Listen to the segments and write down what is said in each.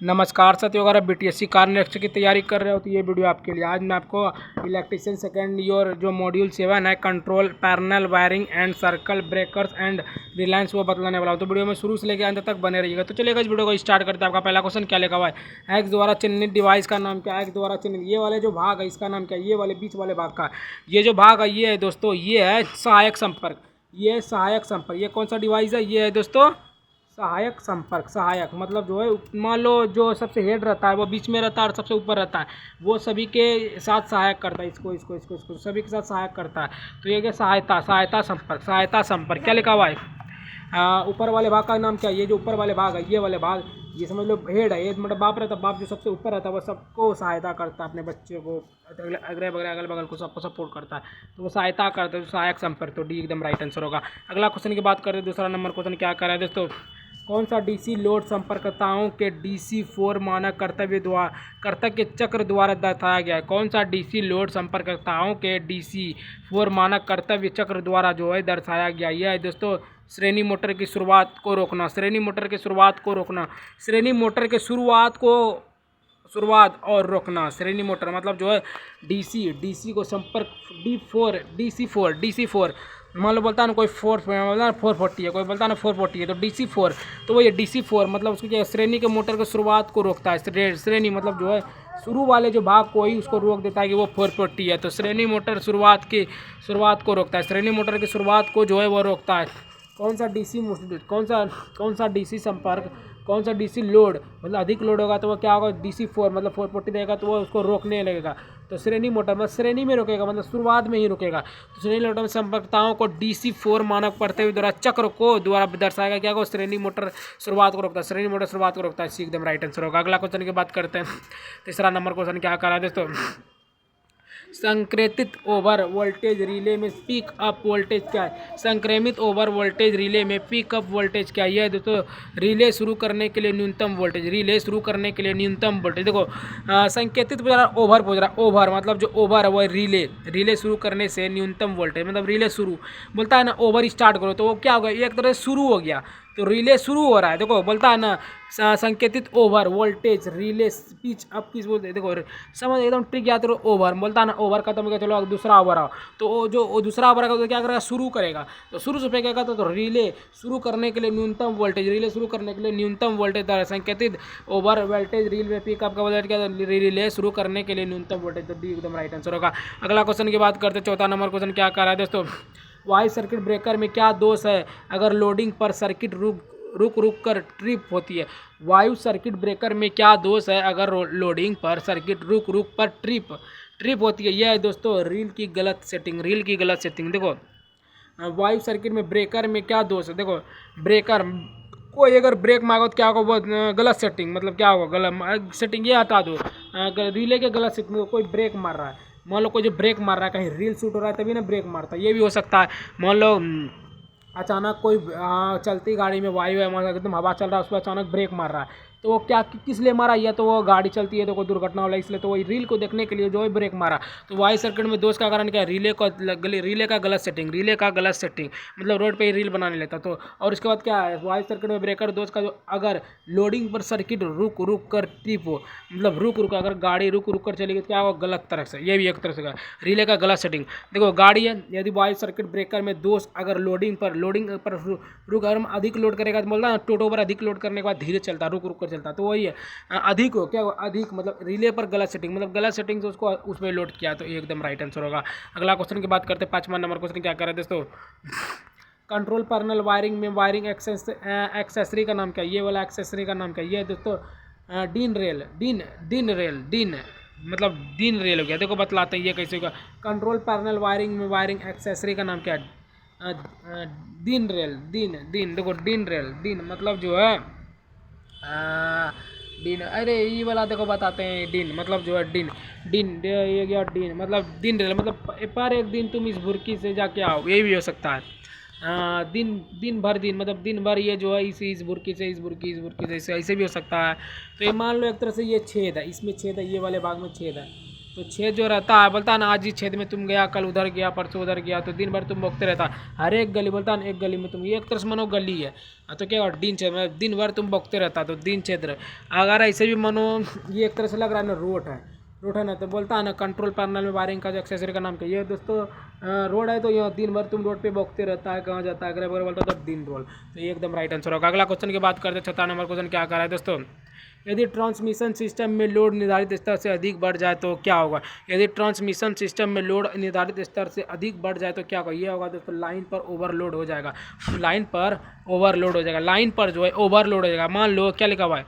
नमस्कार साथियों, अगर आप बीटीएससी कार नेक्स्ट की तैयारी कर रहे हो तो ये वीडियो आपके लिए। आज मैं आपको इलेक्ट्रिशियन सेकेंड ईयर जो मॉड्यूल 7 है, control parallel wiring and circle breakers and Reliance, वो बतलाने वाला हूँ। तो वीडियो में शुरू से लेकर अंत तक बने रहिएगा। तो चलिएगा इस वीडियो को स्टार्ट करते हैं। आपका पहला क्वेश्चन क्या लिखा हुआ है? एक्स द्वारा चिन्हित डिवाइस का नाम क्या है? एक्स द्वारा चिन्हित ये वाले जो भाग है इसका नाम क्या है? ये वाले बीच वाले भाग का ये जो भाग है ये है दोस्तों, ये है सहायक संपर्क। ये सहायक संपर्क, ये कौन सा डिवाइस है? ये है दोस्तों सहायक संपर्क। सहायक मतलब जो है, मान लो जो सबसे हेड रहता है वो बीच में रहता है और सबसे ऊपर रहता है, वो सभी के साथ सहायक करता है। इसको सभी के साथ सहायक करता है। तो ये क्या? सहायता, सहायता संपर्क, सहायता संपर्क। क्या लिखा हुआ है? ऊपर वाले भाग का नाम क्या है? ये जो ऊपर वाले भाग है, ये वाले भाग, ये समझ लो हेड है। ये मतलब बाप रहता है, बाप जो सबसे ऊपर रहता है वो सबको सहायता करता है, अपने बच्चे को, अगल बगल को सबको सपोर्ट करता है, तो वो सहायता करता है। तो सहायक संपर्क, तो डी एकदम राइट आंसर होगा। अगला क्वेश्चन की बात करें, दूसरा नंबर क्वेश्चन क्या कर रहा है दोस्तों? कौन सा डीसी लोड संपर्कताओं के डीसी 4 मानक कर्तव्य चक्र द्वारा दर्शाया गया है? कौन सा डीसी लोड संपर्कताओं के डीसी 4 मानक कर्तव्य चक्र द्वारा जो है दर्शाया गया? यह है दोस्तों श्रेणी मोटर की शुरुआत को रोकना। श्रेणी मोटर की शुरुआत को रोकना। श्रेणी मोटर के शुरुआत और रोकना। श्रेणी मोटर मतलब जो है डीसी को संपर्क डीसी 4 मान लो बोलता है ना कोई 440 है, कोई बोलता है ना 440 है, तो डीसी 4, तो वो ये डीसी 4 मतलब उसको क्या है? श्रेणी के मोटर की शुरुआत को रोकता है। श्रेणी मतलब जो है शुरू वाले जो भाग को ही उसको रोक देता है कि वो 440 है। तो श्रेणी मोटर शुरुआत को रोकता है। श्रेणी मोटर की शुरुआत को जो है वो रोकता है। कौन सा डीसी संपर्क, कौन सा डीसी लोड मतलब अधिक लोड होगा तो वो क्या होगा? डीसी 4 मतलब 440 रहेगा तो वो उसको रोकने लगेगा। तो श्रेणी मोटर मतलब श्रेणी में रोकेगा, मतलब शुरुआत में ही रोकेगा। तो श्रेणी मोटर में संपर्कताओं को डीसी 4 मानक पढ़ते हुए द्वारा चक्र को द्वारा दर्शाएगा क्या को? श्रेणी मोटर शुरुआत को रोकता है। श्रेणी मोटर शुरुआत को रोकता है, इसी एकदम राइट आंसर होगा। अगला क्वेश्चन की बात करते हैं। तीसरा नंबर क्वेश्चन क्या कर रहा है दोस्तों? संक्रेमित ओवर वोल्टेज रिले में पिक अप वोल्टेज क्या है? संक्रेमित ओवर वोल्टेज रिले में पिक अप वोल्टेज क्या है? यह दोस्तों रिले शुरू करने के लिए न्यूनतम वोल्टेज। रिले शुरू करने के लिए न्यूनतम वोल्टेज। देखो संकेतित ओवर पूछ रहा। ओवर मतलब जो ओवर है वो रिले शुरू करने से न्यूनतम वोल्टेज, मतलब रिले शुरू बोलता है ना, ओवर स्टार्ट करो तो वो क्या होगा? एक तरह से शुरू हो गया, तो रिले शुरू हो रहा है। देखो बोलता है ना संकेतित over voltage relay speech up किस बोलते हैं? देखो समझ एकदम ट्रिक याद करो। ओवर बोलता है ना, ओवर खत्म हो गया, चलो दूसरा ओवर आओ, तो वो दूसरा ओवर का तो क्या करेगा? शुरू करेगा। तो शुरू से फेंकेगा तो रिले शुरू करने के लिए न्यूनतम वोल्टेज। रिले शुरू करने के लिए न्यूनतम वोल्टेज द्वारा संकेतित ओवर वोल्टेज रिले में पिकअप का वोल्टेज क्या? रिले शुरू करने के लिए न्यूनतम वोल्टेज, तो डी एकदम राइट आंसर होगा। अगला क्वेश्चन की बात करते हैं। चौथा नंबर क्वेश्चन क्या कर रहा है दोस्तों? वायु सर्किट ब्रेकर में क्या दोष है अगर लोडिंग पर सर्किट रुक कर ट्रिप होती है? वायु सर्किट ब्रेकर में क्या दोष है अगर लोडिंग पर सर्किट रुक कर ट्रिप होती है? यह है दोस्तों रील की गलत सेटिंग। देखो वायु सर्किट में ब्रेकर में क्या दोष है? देखो ब्रेकर कोई अगर ब्रेक मांगो तो क्या होगा? वो गलत सेटिंग, मतलब क्या होगा? गलत सेटिंग, ये हटा दो। रिले के गलत सेटिंग, कोई ब्रेक मार रहा है, मान लो कोई जो ब्रेक मार रहा है, कहीं रील शूट हो रहा है तभी ना ब्रेक मारता है, ये भी हो सकता है। मान लो अचानक कोई चलती गाड़ी में वायु है, एकदम हवा चल रहा है, उसको अचानक ब्रेक मार रहा है, तो वो क्या किस लिए मारा? या तो वो गाड़ी चलती है तो कोई दुर्घटना होला, इसलिए तो वो रील को देखने के लिए जो है ब्रेक मारा। तो वायु सर्किट में दोष का कारण क्या है? रिले का गलत सेटिंग मतलब रोड पे ही रील बनाने लेता। तो और उसके बाद क्या है? वायु सर्किट में ब्रेकर दोष का जो अगर लोडिंग पर सर्किट रुक कर ट्रिप हो, मतलब रुक अगर गाड़ी रुक कर चलेगी तो क्या होगा? गलत तरह से, ये भी एक तरह से रिले का गलत सेटिंग। देखो गाड़ी है, यदि वायु सर्किट ब्रेकर में दोष अगर लोडिंग पर रुक अगर अधिक लोड करेगा तो बोलता है टोटो पर अधिक लोड करने के बाद धीरे चलता, रुक कर चलता, तो वही है अधिक हो, क्या अधिक मतलब रिले पर गलत सेटिंग, मतलब गलत सेटिंग से उसको उस पर लोड किया, तो एकदम राइट आंसर होगा। अगला क्वेश्चन की बात करते हैं। 5वां नंबर क्वेश्चन क्या कर रहे हैं दोस्तों? कंट्रोल पैरेलल वायरिंग में वायरिंग एक्सेसरी का नाम क्या है? ये वाला एक्सेसरी का नाम क्या है? ये दोस्तों डीन मतलब डीन रेल हो गया। देखो बतलाते हैं ये कैसे होगा। कंट्रोल पैरेलल वायरिंग में वायरिंग एक्सेसरी का नाम क्या है? Dean rail. देखो डीन मतलब जो है डीन, अरे ये वाला देखो बताते हैं। डीन मतलब जो है ये गया डीन मतलब दिन रेल, मतलब पर एक दिन तुम इस बुर्की से जाके आओ, ये भी हो सकता है। दिन भर मतलब दिन भर ये जो है इस बुर्की से ऐसे भी हो सकता है। तो ये मान लो एक तरह से ये छेद है, इसमें छेद है, ये वाले भाग में छेद है, तो छेद जो रहता है, बोलता है ना आज इस छेद में तुम गया, कल उधर गया, परसों उधर गया, तो दिन भर तुम भोगते रहता। हर एक गली, बोलता है ना एक गली में तुम, ये एक तरह से मानो गली है, तो क्या दिन छेद में दिन भर तुम भोगते रहता, तो दिन छेद रहे। अगर ऐसे भी मानो ये एक तरह से लग रहा है ना रोड है ना, तो बोलता है ना कंट्रोल पैनल में वायरिंग का जो एक्सेसरी का नाम क्या, ये दोस्तों रोड है। तो ये दिन भर तुम रोड पे भोगते रहता है, कहाँ जाता है, अगर बोलता है तब दिन रोड। तो ये एकदम राइट आंसर होगा। अगला क्वेश्चन की बात करते हैं, 6 नंबर क्वेश्चन क्या कर रहा है दोस्तों, यदि ट्रांसमिशन सिस्टम में लोड निर्धारित स्तर से अधिक बढ़ जाए तो क्या होगा। यदि ट्रांसमिशन सिस्टम में लोड निर्धारित स्तर से अधिक बढ़ जाए तो क्या होगा। ये होगा दोस्तों लाइन पर ओवरलोड हो जाएगा, लाइन पर ओवरलोड हो जाएगा, लाइन पर जो है ओवरलोड हो जाएगा। मान लो क्या लिखा हुआ है,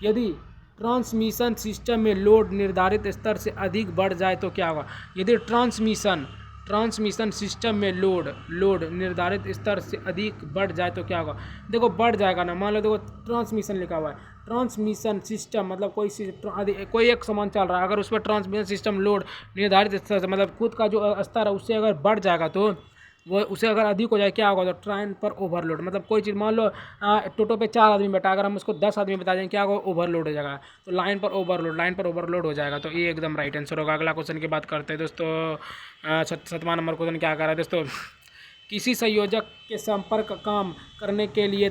यदि ट्रांसमिशन सिस्टम में लोड निर्धारित स्तर से अधिक बढ़ जाए तो क्या होगा। यदि ट्रांसमिशन सिस्टम में लोड निर्धारित स्तर से अधिक बढ़ जाए तो क्या होगा। देखो बढ़ जाएगा ना, मान लो देखो ट्रांसमिशन लिखा हुआ है, ट्रांसमिशन सिस्टम मतलब कोई एक सामान चल रहा है, अगर उस पर ट्रांसमिशन सिस्टम लोड निर्धारित स्तर से मतलब खुद का जो स्तर है उससे अगर बढ़ जाएगा तो वो उसे अगर अधिक हो जाए क्या होगा, तो ट्रेन पर ओवरलोड। मतलब कोई चीज़ मान लो टोटो पे 4 आदमी बैठा, अगर हम उसको 10 आदमी बता देंगे क्या होगा, ओवरलोड हो जाएगा। तो लाइन पर ओवरलोड हो जाएगा। तो ये एकदम राइट आंसर होगा। अगला क्वेश्चन की बात करते हैं दोस्तों, 7वां नंबर क्वेश्चन क्या कर रहा है दोस्तों, किसी संयोजक के संपर्क काम करने के लिए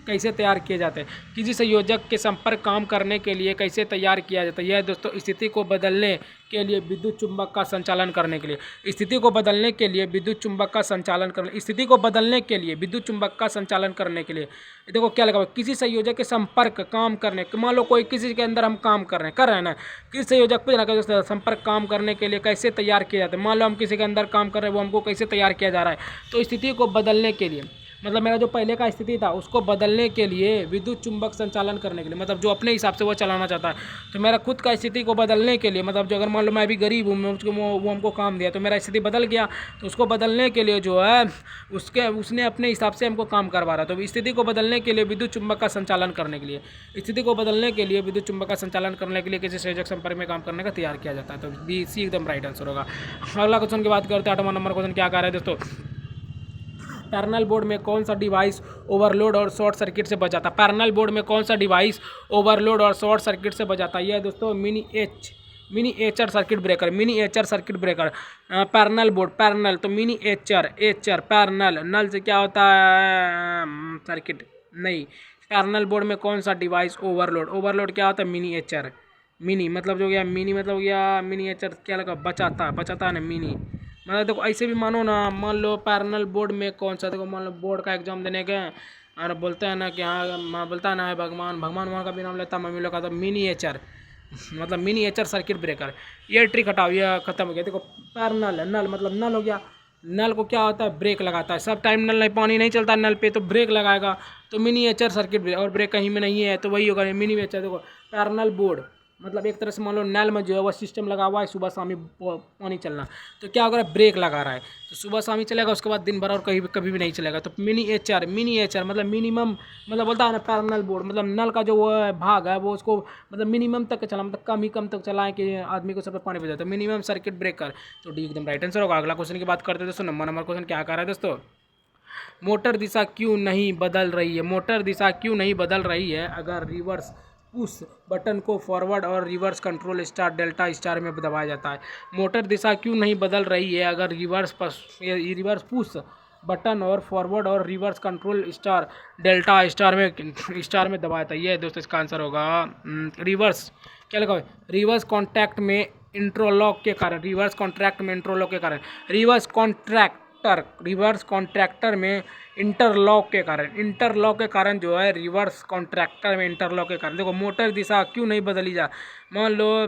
कैसे तैयार किए जाते हैं। किसी संयोजक के संपर्क काम करने के लिए कैसे तैयार किया जाता है। यह दोस्तों स्थिति को बदलने के लिए विद्युत चुंबक का संचालन करने के लिए, स्थिति को बदलने के लिए विद्युत चुंबक का संचालन करने, स्थिति को बदलने के लिए विद्युत चुंबक का संचालन करने के लिए। देखो क्या लगा हुआ, किसी संयोजक के संपर्क काम करने, मान लो कोई किसी के अंदर हम काम कर रहे हैं ना, किस संयोजक पे ना संपर्क काम करने के लिए कैसे तैयार किया जाता है। मान लो हम किसी के अंदर काम कर रहे हैं, वो हमको कैसे तैयार किया जा रहा है। तो स्थिति को बदलने के लिए मतलब मेरा जो पहले का स्थिति था उसको बदलने के लिए विद्युत चुंबक संचालन करने के लिए, मतलब जो अपने हिसाब से वो चलाना चाहता है। तो मेरा खुद का स्थिति को बदलने के लिए, मतलब जो अगर मान लो मैं अभी गरीब हूँ, मैं उसको वो हमको काम दिया तो मेरा स्थिति बदल गया, तो उसको बदलने के लिए जो है उसने अपने हिसाब से हमको काम करवा रहा। तो स्थिति को बदलने के लिए विद्युत चुंबक का संचालन करने के लिए, स्थिति को बदलने के लिए विद्युत चुंबक का संचालन करने के लिए किसी संयोजक संपर्क में काम करने का तैयार किया जाता है। तो बी सी एकदम राइट आंसर होगा। अगला क्वेश्चन की बात करते हैं, 8वां नंबर क्वेश्चन क्या कह रहा है दोस्तों, पैरेलल बोर्ड में कौन सा डिवाइस ओवरलोड और शॉर्ट सर्किट से बचाता है। पैरेलल बोर्ड में कौन सा डिवाइस ओवरलोड और शॉर्ट सर्किट से बचाता है। यह दोस्तों miniature circuit breaker. Parallel board, parallel तो मिनीएचर पैरेलल, नल से क्या होता है सर्किट नहीं। पैरेलल बोर्ड में कौन सा डिवाइस ओवरलोड क्या होता है, मिनीएचर। मिनी मतलब जो गया मिनी मतलब गया मिनीएचर क्या लगा, बचाता है ना मिनी। मतलब देखो ऐसे भी मानो ना, मान लो पैरेलल बोर्ड में कौन सा, देखो मान लो बोर्ड का एग्जाम देने गए और बोलते हैं ना कि हाँ, बोलता है ना भगवान वहाँ का भी नाम लेता, मम्मी लोग का, तो मिनीएचर मतलब मिनीएचर सर्किट ब्रेकर। ये ट्रिक हटाओ, ये खत्म हो गया। देखो पैरेलल है, नल मतलब नल हो गया, नल को क्या होता है, ब्रेक लगाता है। सब टाइम नल नहीं, पानी नहीं चलता नल पे तो ब्रेक लगाएगा, तो मिनीएचर सर्किट ब्रेकर। और ब्रेक कहीं में नहीं है तो वही होगा मिनीएचर। देखो पैरेलल बोर्ड मतलब एक तरह से मान लो नल में जो है वो सिस्टम लगा हुआ है, सुबह शाम ही पानी चलना, तो क्या होगा, ब्रेक लगा रहा है तो सुबह शाम ही चलेगा, उसके बाद दिन भर और कभी भी नहीं चलेगा। तो मिनीएचर मतलब मिनिमम, मतलब बोलता है ना पैरेलल बोर्ड मतलब नल का जो वो भाग है वो उसको मतलब मिनिमम तक चला, मतलब कम तक चलाएं कि आदमी को सब पानी बच जाता है, मिनिमम सर्किट ब्रेकर। तो डी एकदम राइट आंसर होगा। अगला क्वेश्चन की बात करते हैं दोस्तों, नंबर क्वेश्चन क्या कर रहा है दोस्तों, मोटर दिशा क्यों नहीं बदल रही है। मोटर दिशा क्यों नहीं बदल रही है अगर रिवर्स पुश बटन को फॉरवर्ड और reverse control star delta star में दबाया जाता है। मोटर दिशा क्यों नहीं बदल रही है अगर रिवर्स पुश बटन और फॉरवर्ड और reverse control star delta star में दबाया था। ये दोस्तों इसका आंसर होगा रिवर्स क्या लगा, रिवर्स कॉन्टैक्ट में इंट्रोलॉक के कारण, रिवर्स कॉन्ट्रैक्टर में इंटरलॉक के कारण जो है रिवर्स कॉन्ट्रैक्टर में इंटरलॉक के कारण। देखो मोटर दिशा क्यों नहीं बदली जा, मान लो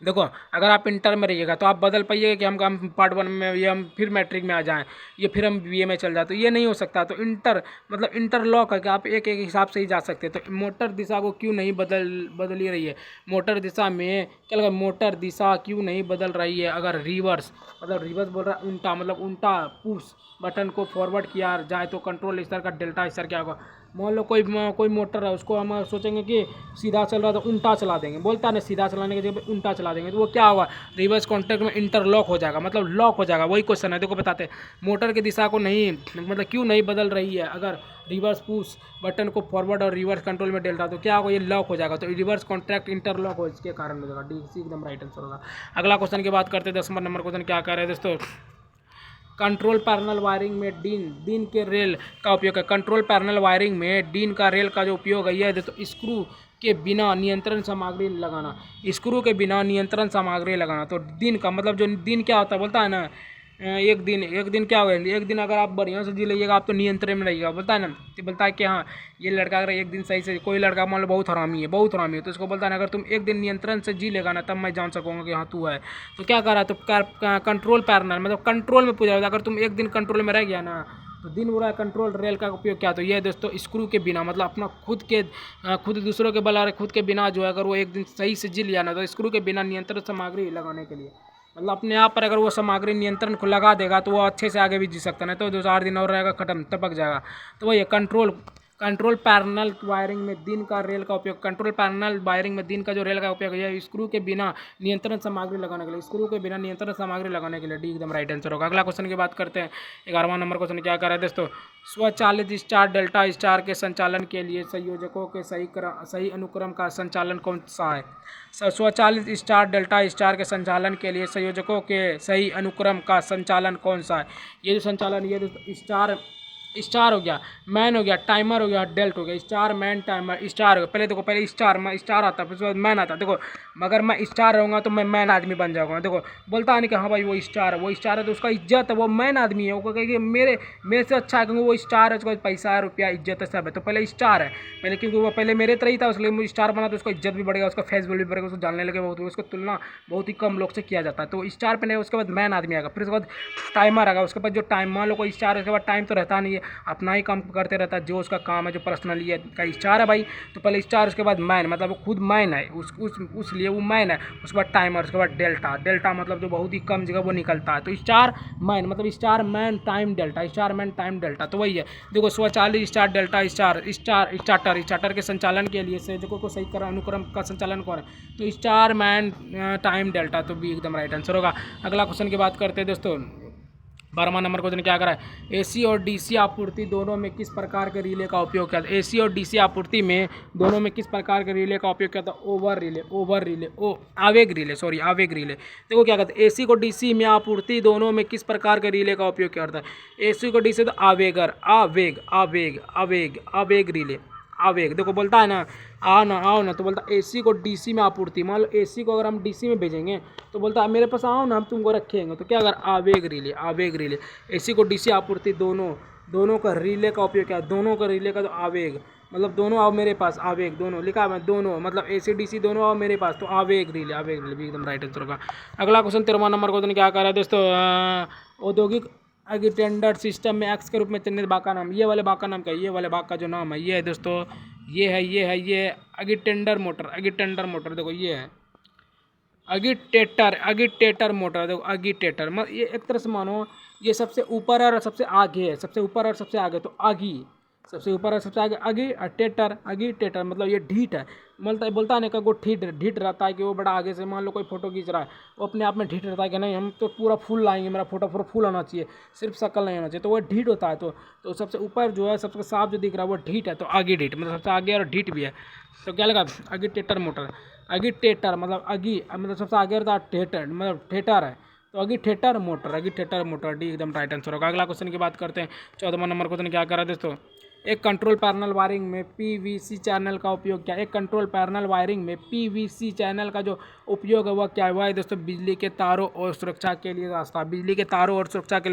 देखो अगर आप इंटर में रहिएगा तो आप बदल पाइएगा कि हम पार्ट 1 में ये हम फिर मैट्रिक में आ जाएं, ये फिर हम बीए में चल जाए, तो ये नहीं हो सकता। तो मतलब इंटरलॉक है कि आप एक हिसाब से ही जा सकते हैं। तो मोटर दिशा को क्यों नहीं बदली रही है, मोटर दिशा में क्या लगा, मोटर दिशा क्यों नहीं बदल रही है अगर रिवर्स बोल रहा है उल्टा, मतलब उल्टा पुश बटन को फॉरवर्ड किया जाए तो कंट्रोल स्टार का डेल्टा स्टार क्या होगा, मान लो कोई मोटर है, उसको हम सोचेंगे कि सीधा चल रहा है तो उल्टा चला देंगे, बोलता है ना सीधा चलाने की जगह पे उल्टा चला देंगे, तो वो क्या होगा, रिवर्स कॉन्टैक्ट में इंटरलॉक हो जाएगा, मतलब लॉक हो जाएगा। वही क्वेश्चन है, देखो बताते हैं मोटर की दिशा को नहीं, मतलब क्यों नहीं बदल रही है अगर रिवर्स पुश बटन को फॉरवर्ड और रिवर्स कंट्रोल में डेल्टा, तो क्या होगा, ये लॉक हो जाएगा, तो रिवर्स कॉन्ट्रैक्ट इंटरलॉक हो, इसके कारण हो जाएगा। डी सी एकदम राइट आंसर होगा। अगला क्वेश्चन की बात करते हैं, 10 नंबर क्वेश्चन क्या कह रहे हैं दोस्तों, कंट्रोल पैनल वायरिंग में डीन के रेल का उपयोग है। कंट्रोल पैनल वायरिंग में डीन का रेल का जो उपयोग है यह दोस्तों स्क्रू के बिना नियंत्रण सामग्री लगाना, स्क्रू के बिना नियंत्रण सामग्री लगाना। तो दिन का मतलब जो दिन क्या होता है, बोलता है ना एक दिन क्या होगा, एक दिन अगर आप बढ़िया से जी लीजिएगा आप तो नियंत्रण में रहिएगा, बोलता है ना, तो बोलता है कि हाँ ये लड़का अगर एक दिन सही से, कोई लड़का मान लो बहुत हरामी है तो उसको बोलता है ना अगर तुम एक दिन नियंत्रण से जी लेगा ना तब मैं जान सकूंगा कि हाँ तू है। तो क्या कर रहा है, तो कंट्रोल पैनल मतलब कंट्रोल में पूछा, अगर तुम एक दिन कंट्रोल में रह गया ना तो दिन बुरा कंट्रोल रेल का उपयोग क्या, तो ये दोस्तों स्क्रू के बिना, मतलब अपना खुद दूसरों के बल खुद के बिना जो है अगर वो एक दिन सही से जी लिया ना तो स्क्रू के बिना नियंत्रण सामग्री लगाने के लिए, मतलब अपने आप पर अगर वो सामग्री नियंत्रण को लगा देगा तो वो अच्छे से आगे भी जी सकता, नहीं तो 2-4 दिन और रहेगा खत्म टपक जाएगा। तो वही कंट्रोल पैनल वायरिंग में दिन का रेल का उपयोग, कंट्रोल पैनल वायरिंग में दिन का जो रेल का उपयोग है स्क्रू के बिना नियंत्रण सामग्री लगाने के लिए, स्क्रू के बिना नियंत्रण सामग्री लगाने के लिए, डी एकदम राइट आंसर होगा। अगला क्वेश्चन की बात करते हैं, 11वां नंबर क्वेश्चन क्या कर रहे हैं दोस्तों, स्वचालित स्टार डेल्टा स्टार के संचालन के लिए संयोजकों के सही अनुक्रम का संचालन कौन सा है। स्वचालित स्टार डेल्टा स्टार के संचालन के लिए संयोजकों के सही अनुक्रम का संचालन कौन सा है। ये जो संचालन, ये जो स्टार हो गया, मैन हो गया, टाइमर हो गया, डेल्ट हो गया, स्टार मैन टाइमर स्टार हो गया। पहले देखो, पहले स्टार आता है, फिर उसके बाद मैन आता है। देखो मगर मैं स्टार रहूँगा तो मैं मैन आदमी बन जाऊँगा। देखो बोलता नहीं कि हाँ भाई वो स्टार है तो उसका इज्जत है, वो मैन आदमी है, वो कहेगी मेरे से अच्छा है क्योंकि वो स्टार है, उसका पैसा है, रुपया, इज्जत है, सब है। तो पहले स्टार है, पहले क्योंकि वो पहले मेरे तरह ही था इसलिए मुझे स्टार बना, तो उसका इज्जत भी बढ़ेगा, उसका फेस वैल्यू भी बढ़ेगा, उसको जानने लगे बहुत, उसको तुलना बहुत ही कम लोग से किया जाता है। तो स्टार पे नहीं, उसके बाद मैन आदमी आएगा, फिर उसके बाद टाइमर आएगा, उसके बाद जो टाइम, मान लो कोई स्टार है उसके बाद टाइम तो रहता नहीं है, अपना ही काम करते रहता है, जो उसका काम है, जो पर्सनली है का स्टार है भाई। तो पहले स्टार, उसके बाद मैन, मतलब वो खुद मैन है, उस लिए वो मैन है, उसके बाद टाइमर, उसके बाद डेल्टा मतलब जो बहुत ही कम जगह वो निकलता है। तो स्टार मैन मतलब star man time delta, star man time delta, तो वही है। देखो स्वचालित स्टार डेल्टा स्टार्टर के संचालन के लिए संयोजकों को सही अनुक्रम का संचालन कौन है, तो स्टार मैन टाइम डेल्टा, तो भी एकदम राइट आंसर होगा। अगला क्वेश्चन की बात करते हैं दोस्तों, 12वां नंबर क्वेश्चन क्या करा है, एसी और डीसी आपूर्ति दोनों में किस प्रकार के रिले का उपयोग किया था। एसी और डीसी आपूर्ति में दोनों में किस प्रकार के रिले का उपयोग किया था, आवेग रिले। देखो क्या कहते हैं, एसी को डीसी में आपूर्ति दोनों में किस प्रकार के रिले का उपयोग किया था। एसी को डीसी तो आवेग रिले, आवेग। देखो बोलता है ना आओ ना, तो बोलता एसी को डीसी में आपूर्ति, मान लो एसी को अगर हम डीसी में भेजेंगे तो बोलता है मेरे पास आओ ना, हम तुमको रखेंगे, तो क्या अगर आवेग रिले, एसी को डीसी आपूर्ति दोनों का रिले का उपयोग क्या है, दोनों का रिले का तो आवेग, मतलब दोनों आओ मेरे पास, आवेग दोनों लिखा है, दोनों मतलब एसी डीसी दोनों आओ मेरे पास, तो आवेग रिले भी एकदम राइट आंसर होगा। अगला क्वेश्चन 13वां नंबर क्वेश्चन क्या कर रहा है दोस्तों, औद्योगिक अगिटेंडर सिस्टम में एक्स के रूप में चिन्हित भाग का नाम, ये वाले भाग का नाम क्या है, ये वाले भाग का जो नाम है ये है दोस्तों, ये है अगिटेंडर मोटर। देखो ये है अगिटेटर मोटर। देखो अगिटेटर मतलब ये एक तरह से मानो ये सबसे ऊपर और सबसे आगे है, सबसे ऊपर और सबसे आगे, तो आगी सबसे ऊपर और सबसे आगे अगिटेटर मतलब ये ढीठ है, मतलब बोलता है ना वो ढीठ रहता है कि वो बड़ा आगे से, मान लो कोई फोटो खींच रहा है वो अपने आप में ढीठ रहता है कि नहीं हम तो पूरा फुल लाएंगे, मेरा फोटो पूरा फुल होना चाहिए, सिर्फ शक्ल नहीं होना चाहिए, तो वो ढीठ होता है। तो सबसे ऊपर जो है सबसे साफ जो दिख रहा है वो ढीठ है, तो आगे ढीठ मतलब सबसे आगे और ढीठ भी है, तो क्या लगा अगिटेटर मोटर। अगिटेटर मतलब सबसे आगे रहता है, थिएटर मतलब थिएटर है, तो अगिटेटर मोटर, डी एकदम राइट आंसर होगा। अगला क्वेश्चन की बात करते हैं, 14वां नंबर क्वेश्चन क्या कर रहा है दोस्तों, एक कंट्रोल पैनल वायरिंग में पीवीसी चैनल का उपयोग क्या, एक कंट्रोल पैनल वायरिंग में पीवीसी चैनल का जो उपयोग है वह क्या है, वह है दोस्तों बिजली के तारों और सुरक्षा के लिए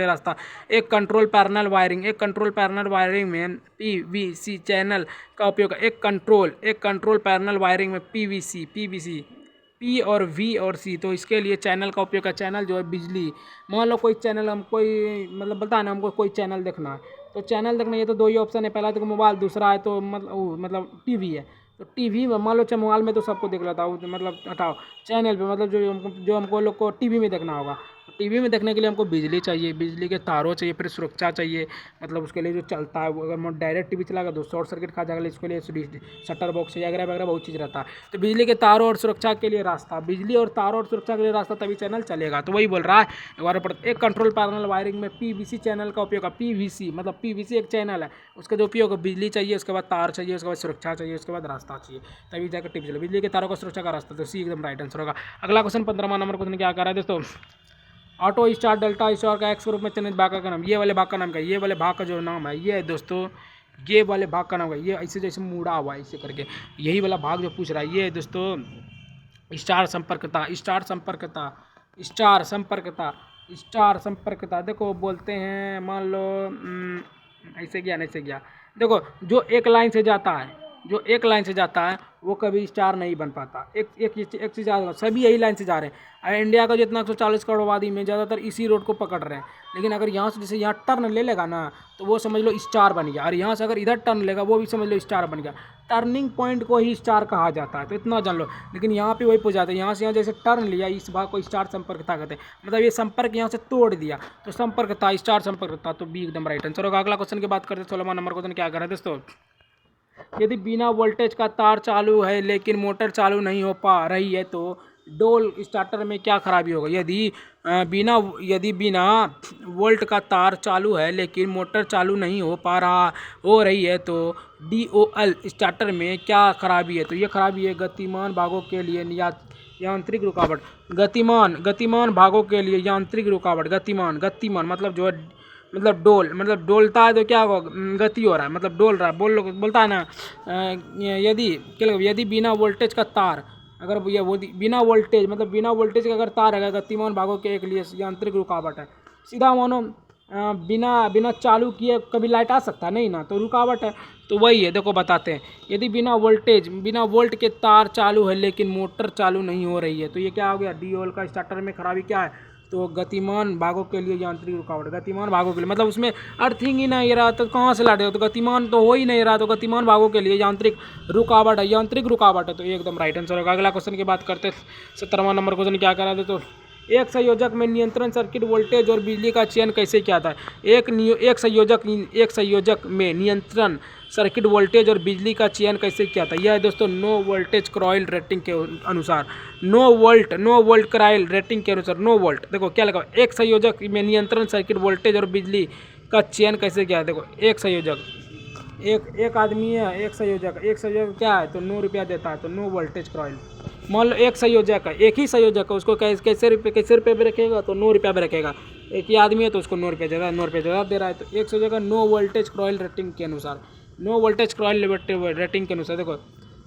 रास्ता, एक कंट्रोल पैनल वायरिंग में पीवीसी चैनल का उपयोग, एक कंट्रोल पैनल वायरिंग में पीवीसी पी और वी और सी, तो इसके लिए चैनल का उपयोग है। चैनल जो है बिजली, मान लो कोई चैनल हम कोई मतलब बता है ना हमको कोई चैनल देखना है, तो चैनल देखना ये तो दो ही ऑप्शन है, पहला तो मोबाइल, दूसरा है तो मतलब टीवी है, तो टीवी में मान लो चाहे मोबाइल में तो सबको देख लेता हूँ, मतलब हटाओ चैनल पे मतलब जो हमको लोग को टीवी में देखना होगा, टीवी में देखने के लिए हमको बिजली चाहिए, बिजली के तारों चाहिए, फिर सुरक्षा चाहिए, मतलब उसके लिए जो चलता है वो अगर मैं डायरेक्ट टीवी चलाएगा तो शॉर्ट सर्किट खा जाएगा, इसके लिए शटर बॉक्स चाहिए वगैरह वगैरह बहुत चीज़ रहता है। तो बिजली के तारों और सुरक्षा के लिए रास्ता, बिजली और तारों और सुरक्षा के लिए रास्ता, तभी चैनल चलेगा। तो वही बोल रहा है एक बार पढ़ते, एक कंट्रोल पैनल वायरिंग में पीवीसी चैनल का उपयोग है। पीवीसी मतलब पीवीसी एक चैनल है, उसका जो उपयोग है बिजली चाहिए, उसके बाद तार चाहिए, उसके बाद सुरक्षा चाहिए, उसके बाद रास्ता चाहिए, तभी जाकर टीवी चले। बिजली के तारों का सुरक्षा का रास्ता, तो सी एकदम राइट आंसर होगा। अगला क्वेश्चन 15वां नंबर क्वेश्चन क्या कर रहा है दोस्तों, ऑटो स्टार डेल्टा स्टार का एक्स रूप में चिन्हित भाग का नाम, ये वाले भाग का नाम क्या है, ये वाले भाग का जो नाम है ये है दोस्तों, ये वाले भाग का नाम है, ये ऐसे जैसे मुड़ा हुआ है इसे करके, यही वाला भाग जो पूछ रहा है ये है दोस्तों स्टार संपर्कता। स्टार संपर्कता, स्टार संपर्कता, स्टार संपर्कता। देखो बोलते हैं, मान लो ऐसे गया ऐसे गया, देखो जो एक लाइन से जाता है, जो एक लाइन से जाता है वो कभी स्टार नहीं बन पाता। एक चीज़ याद रखो, सभी यही लाइन से जा रहे हैं। और इंडिया का जितना 140 करोड़ आबादी में ज़्यादातर इसी रोड को पकड़ रहे हैं, लेकिन अगर यहाँ से जैसे यहाँ टर्न ले लेगा ना तो वो समझ लो स्टार बन गया, और यहाँ से अगर इधर टर्न लेगा वो भी समझ लो स्टार बन गया। टर्निंग पॉइंट को ही स्टार कहा जाता है, तो इतना जान लो। लेकिन यहाँ पे वही पूछ जाते हैं, यहाँ से यहाँ जैसे टर्न लिया इस भाग को स्टार संपर्कता कहते हैं, मतलब ये संपर्क यहाँ से तोड़ दिया तो संपर्कता, स्टार संपर्कता, तो बी एकदम राइट आंसर होगा। अगला क्वेश्चन की बात करते हैं 16वां नंबर क्वेश्चन क्या कर रहा है दोस्तों, यदि बिना वोल्टेज का तार चालू है लेकिन मोटर चालू नहीं हो पा रही है तो डोल स्टार्टर में क्या खराबी होगा। यदि बिना वोल्ट का तार चालू है लेकिन मोटर चालू नहीं हो रही है तो DOL स्टार्टर में क्या खराबी है। तो ये खराबी है गतिमान भागों के लिए यांत्रिक रुकावट। गतिमान भागों के लिए यांत्रिक रुकावट। गतिमान मतलब जो है, मतलब डोलता है तो क्या होगा, गति हो रहा है, मतलब डोल रहा है, बोलता है ना। यदि बिना वोल्टेज का तार, अगर ये वो बिना वोल्टेज मतलब बिना वोल्टेज का अगर तार है गतिमान भागों के एक लिए यांत्रिक रुकावट है। सीधा मानो बिना चालू किए कभी लाइट आ सकता है नहीं ना, तो रुकावट है। तो वही है, देखो बताते हैं, यदि बिना वोल्ट के तार चालू है लेकिन मोटर चालू नहीं हो रही है तो ये क्या हो गया, DOL का स्टार्टर में खराबी क्या है, तो गतिमान भागों के लिए यांत्रिक रुकावट। गतिमान भागों के लिए मतलब उसमें अर्थिंग ही नहीं रहा तो कहाँ से लाटे, तो गतिमान तो हो ही नहीं रहा, तो गतिमान भागों के लिए यांत्रिक रुकावट है, तो ये एकदम राइट आंसर होगा। अगला क्वेश्चन की बात करते हैं 17वां नंबर क्वेश्चन क्या करा दे, तो एक संयोजक में नियंत्रण सर्किट वोल्टेज और बिजली का चयन कैसे किया था। एक संयोजक में नियंत्रण सर्किट वोल्टेज और बिजली का चयन कैसे किया था। यह है दोस्तों नो वोल्टेज कॉइल रेटिंग के अनुसार, नो वोल्ट कॉइल रेटिंग के अनुसार, नो वोल्ट। देखो क्या लगा, एक संयोजक में नियंत्रण सर्किट वोल्टेज और बिजली का चयन कैसे किया है। देखो एक संयोजक, एक आदमी है, एक संयोजक क्या है, तो 9 रुपया देता है, तो नो वोल्टेज कॉइल। मान लो एक संयोजक है, एक ही संयोजक है, उसको कैसे रुपये पे रखेगा, तो 9 रुपया पे रखेगा। एक ही आदमी है तो उसको 9 रुपया ज़्यादा दे रहा है, तो एक संयोजक नो वोल्टेज कॉइल रेटिंग के अनुसार, नो वोल्टेज कॉइल रेटिंग के अनुसार। देखो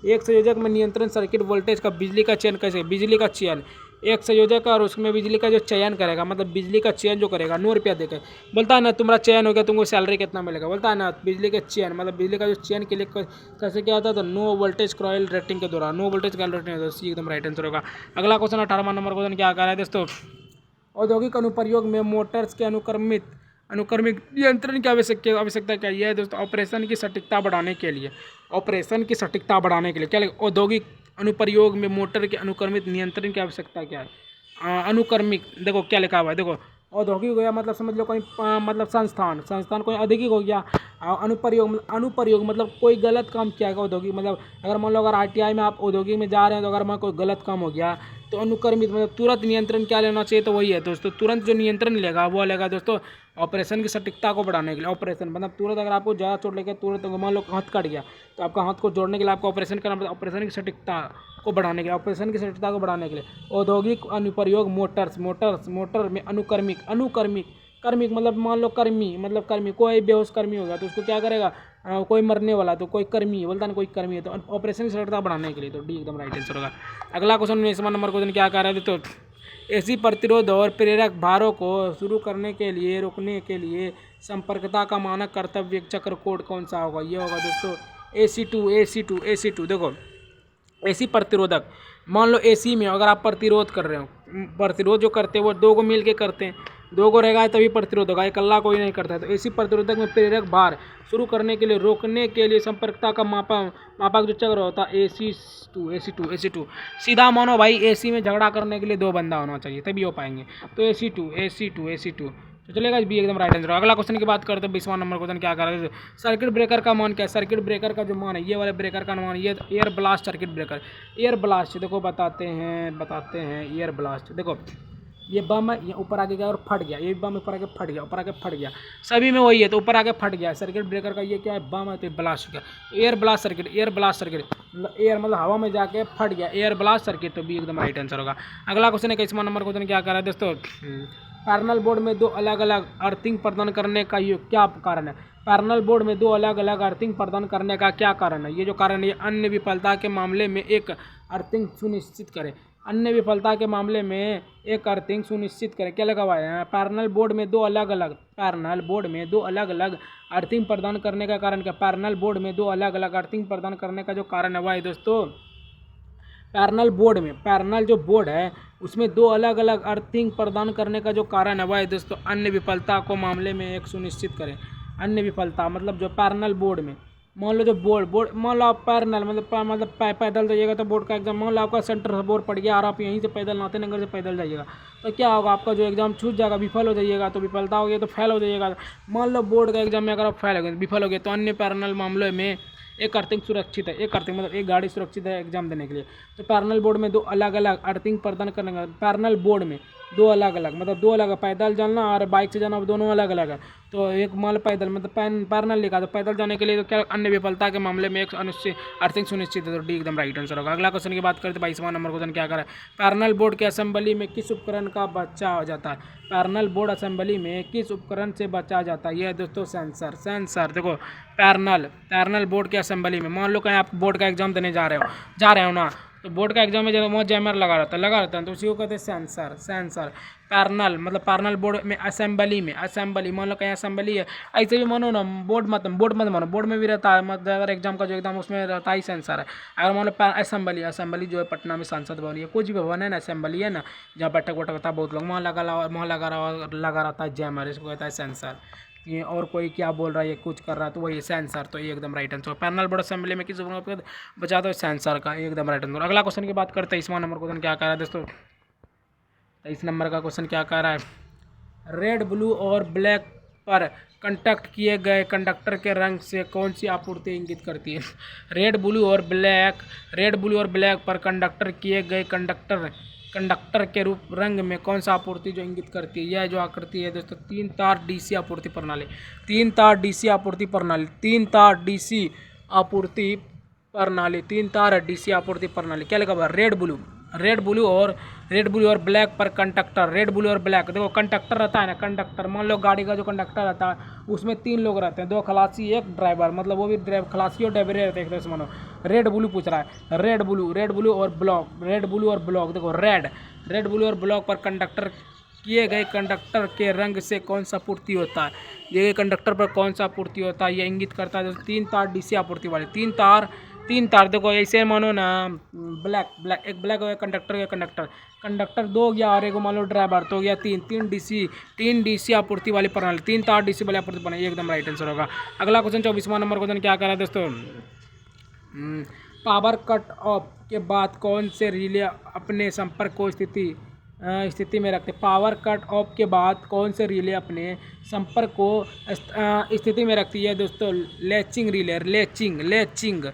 एक संयोजक में नियंत्रण सर्किट वोल्टेज का बिजली का चयन कैसे, बिजली का चयन, एक संयोजक और उसमें बिजली का जो चयन करेगा, मतलब बिजली का चयन जो करेगा 9 रुपया देकर, बोलता है ना तुम्हारा चयन हो गया तुमको सैलरी कितना मिलेगा, बोलता है ना। बिजली के चयन मतलब बिजली का जो चयन के लिए कैसे क्या आता है, तो नो वोल्टेज कॉइल रेटिंग के दौरान, नो वोल्टेज कॉइल रेटिंग, सी एकदम राइट आंसर होगा। अगला क्वेश्चन 18वां नंबर क्वेश्चन क्या कर रहा है दोस्तों, औद्योगिक अनुप्रयोग में मोटर्स के अनुक्रमिक नियंत्रण की आवश्यकता क्या है। यह है दोस्तों ऑपरेशन की सटीकता बढ़ाने के लिए, क्या लगे, औद्योगिक अनुप्रयोग में मोटर के अनुक्रमिक नियंत्रण की आवश्यकता क्या है। अनुक्रमिक देखो क्या लिखा हुआ है, देखो औद्योगिक हो गया मतलब समझ लो कोई मतलब संस्थान कोई औद्योगिक हो गया। अनुप्रयोग मतलब कोई गलत काम किया गया औद्योगिक, मतलब अगर मान लो अगर ITI में आप औद्योगिक में जा रहे हैं तो अगर मान कोई गलत काम हो गया तो अनुक्रमित मतलब तुरंत नियंत्रण क्या लेना चाहिए, तो वही है दोस्तों, तुरंत जो नियंत्रण लेगा वो लेगा दोस्तों ऑपरेशन की सटीकता को बढ़ाने के लिए। ऑपरेशन मतलब तुरंत अगर आपको ज़्यादा चोट लगे, तुरंत मान लो हाथ कट गया तो आपका हाथ को जोड़ने के लिए आपको ऑपरेशन करना पड़ता है, ऑपरेशन की सटीकता को बढ़ाने के लिए। औद्योगिक अनुप्रयोग मोटर में कर्मिक मतलब मान लो कर्मी कोई बेहोश कर्मी होगा तो उसको क्या करेगा, कोई मरने वाला तो कोई कर्मी बोलता ना, कोई कर्मी है तो ऑपरेशन की सटीकता बढ़ाने के लिए, तो डी एकदम राइट आंसर होगा। अगला क्वेश्चन 19वां नंबर क्वेश्चन क्या कह रहा है, तो AC प्रतिरोध और प्रेरक भारों को शुरू करने के लिए रोकने के लिए संपर्कता का मानक कर्तव्य चक्र कोड कौन सा होगा। ये होगा दोस्तों AC2। देखो AC प्रतिरोधक, मान लो AC में अगर आप प्रतिरोध कर रहे हो, प्रतिरोध जो करते हैं वो 2 को मिल के करते हैं, दो को रहेगा तभी प्रतिरोध होगा, इकल्ला कोई नहीं करता है। तो एसी प्रतिरोधक में प्रेरक भार शुरू करने के लिए रोकने के लिए संपर्कता का मापक जो चक्र होता है AC2 सीधा मानो भाई AC में झगड़ा करने के लिए दो बंदा होना चाहिए तभी हो पाएंगे। तो AC2 तो चलेगा बी एकदम राइट आंसर। अगला क्वेश्चन की बात करते हैं 20वां नंबर क्वेश्चन क्या कर रहे हैं। सर्किट ब्रेकर का मान क्या है? सर्किट ब्रेकर का जो मान है ये वाले ब्रेकर का मान, ये air blast circuit breaker. Air blast देखो बताते हैं एयर ब्लास्ट। देखो ये बम है, ये ऊपर आके गया और फट गया, ये बम ऊपर आके फट गया, सभी में वही है तो ऊपर आके फट गया। सर्किट ब्रेकर का ये क्या है? बम है तो ब्लास्ट हो गया। तो एयर ब्लास्ट सर्किट मतलब एयर मतलब हवा में जाके फट गया, एयर ब्लास्ट सर्किट। तो बी एकदम राइट आंसर होगा। अगला क्वेश्चन है 21वां नंबर क्वेश्चन क्या कर रहा है दोस्तों। पैरेलल बोर्ड में दो अलग अलग अर्थिंग प्रदान करने का ये क्या कारण है? पैरेलल बोर्ड में दो अलग अलग अर्थिंग प्रदान करने का क्या कारण है? ये जो कारण है अन्य विफलता के मामले में एक अर्थिंग सुनिश्चित करे। अन्य विफलता के मामले में एक अर्थिंग सुनिश्चित करें। क्या लगा हुआ है? पैरेलल बोर्ड में दो अलग अलग अर्थिंग प्रदान करने का कारण क्या? पैरेलल बोर्ड में दो अलग अलग अर्थिंग प्रदान करने का जो कारण है वह है दोस्तों, पैरेलल जो बोर्ड है उसमें दो अलग अलग अर्थिंग प्रदान करने का जो कारण है वह है दोस्तों अन्य विफलता को मामले में एक सुनिश्चित करें। अन्य विफलता मतलब जो पैरेलल बोर्ड में मान लो जो बोर्ड मान लो आप पैरेलल मतलब पैदल जाइएगा तो बोर्ड का एग्जाम, मान लो आपका सेंटर बोर्ड पड़ गया और आप यहीं से पैदल नाते नगर से पैदल जाइएगा तो क्या होगा? आपका जो एग्जाम छूट जाएगा, विफल हो जाइएगा। तो विफलता हो गई तो फेल हो जाइएगा। मान लो बोर्ड का एग्जाम में अगर आप फेल हो गए, विफल हो गए, तो अन्य पैरेलल मामलों में एक अर्थिंग सुरक्षित है। एक अर्थिंग मतलब एक गाड़ी सुरक्षित है एग्जाम देने के लिए। तो पैरेलल बोर्ड में दो अलग अलग अर्थिंग प्रदान करने का, पैरेलल बोर्ड में दो अलग अलग मतलब दो अलग, पैदल जाना और बाइक से जाना दोनों अलग अलग है। तो एक मान पैदल मतलब पैरेलल लिखा, तो पैदल जाने के लिए तो क्या अन्य विफलता के मामले में एक अनिश्चित अर्थिंग सुनिश्चित है। तो डी एकदम राइट आंसर होगा। अगला क्वेश्चन की बात करते हैं 22वां नंबर क्वेश्चन क्या कर रहा है। पैरेलल बोर्ड के असेंबली में किस उपकरण का बचा जाता है? पैरेलल बोर्ड असेंबली में किस उपकरण से बचा जाता है? यह है दोस्तों सेंसर। देखो पैरेलल बोर्ड के असेंबली में मान लो कहीं आप बोर्ड का एग्जाम देने जा रहे हो ना, तो बोर्ड का एग्जाम में जब वहाँ जैमर लगा रहता है तो उसी को कहते हैं सेंसर। पैरेलल मतलब पैरेलल बोर्ड में असेंबली मान लो कहीं असेंबली है, ऐसे भी मानो ना बोर्ड मत मानो, बोर्ड में भी रहता है मतलब अगर एग्जाम का जो एग्जाम उसमें रहता ही सेंसर है। अगर मान लो असेंबली जो है पटना में सांसद भवन है, कुछ भी भवन है ना, असेंबली है ना जहाँ बैठक होता है बहुत लोग, वहाँ लगा रहता है जैमर, इसको कहता है सेंसर। ये और कोई क्या बोल रहा है, ये कुछ कर रहा है तो वही सेंसर। तो ये एकदम right answer. Parallel board assembly में किस उपकरण बचा दो? सेंसर का, एकदम राइट आंसर। अगला क्वेश्चन की बात करते हैं 23वां नंबर क्वेश्चन क्या कह रहा है दोस्तों। 23 नंबर का क्वेश्चन क्या कह रहा है। रेड ब्लू और ब्लैक पर कंडक्ट किए गए कंडक्टर के रंग से कौन सी आपूर्ति इंगित करती है? रेड ब्लू और ब्लैक पर कंडक्टर किए गए कंडक्टर के रूप रंग में कौन सा आपूर्ति जो इंगित करती है? यह जो आकृति है दोस्तों तीन तार डीसी आपूर्ति प्रणाली। क्या लिखा हुआ? रेड ब्लू और ब्लैक पर कंडक्टर। रेड ब्लू और ब्लैक देखो कंडक्टर रहता है ना, कंडक्टर मान लो गाड़ी का जो कंडक्टर रहता है उसमें तीन लोग रहते हैं, दो खलासी एक ड्राइवर, मतलब वो भी खलासी और ड्राइवर रहते हैं। एक मानो रेड ब्लू पूछ रहा है, रेड ब्लू और ब्लॉक देखो रेड ब्लू और ब्लॉक पर कंडक्टर किए गए कंडक्टर के रंग से कौन सा आपूर्ति होता है? ये कंडक्टर पर कौन सा आपूर्ति होता है? ये इंगित करता है तीन तार डीसी आपूर्ति वाले तीन तार देखो ऐसे मानो ना, एक ब्लैक हो गया कंडक्टर दो हो गया और एक मान लो ड्राइवर तो हो गया तीन डीसी आपूर्ति वाली प्रणाली, तीन तार डीसी वाली आपूर्ति प्रणाली, एकदम राइट आंसर होगा। अगला क्वेश्चन 24वां नंबर क्वेश्चन क्या कर रहा है दोस्तों। पावर कट ऑफ के बाद कौन से रिले अपने संपर्क को स्थिति में रखते? पावर कट ऑफ के बाद कौन से रिले अपने संपर्क को स्थिति में रखती है दोस्तों? Latching relay, latching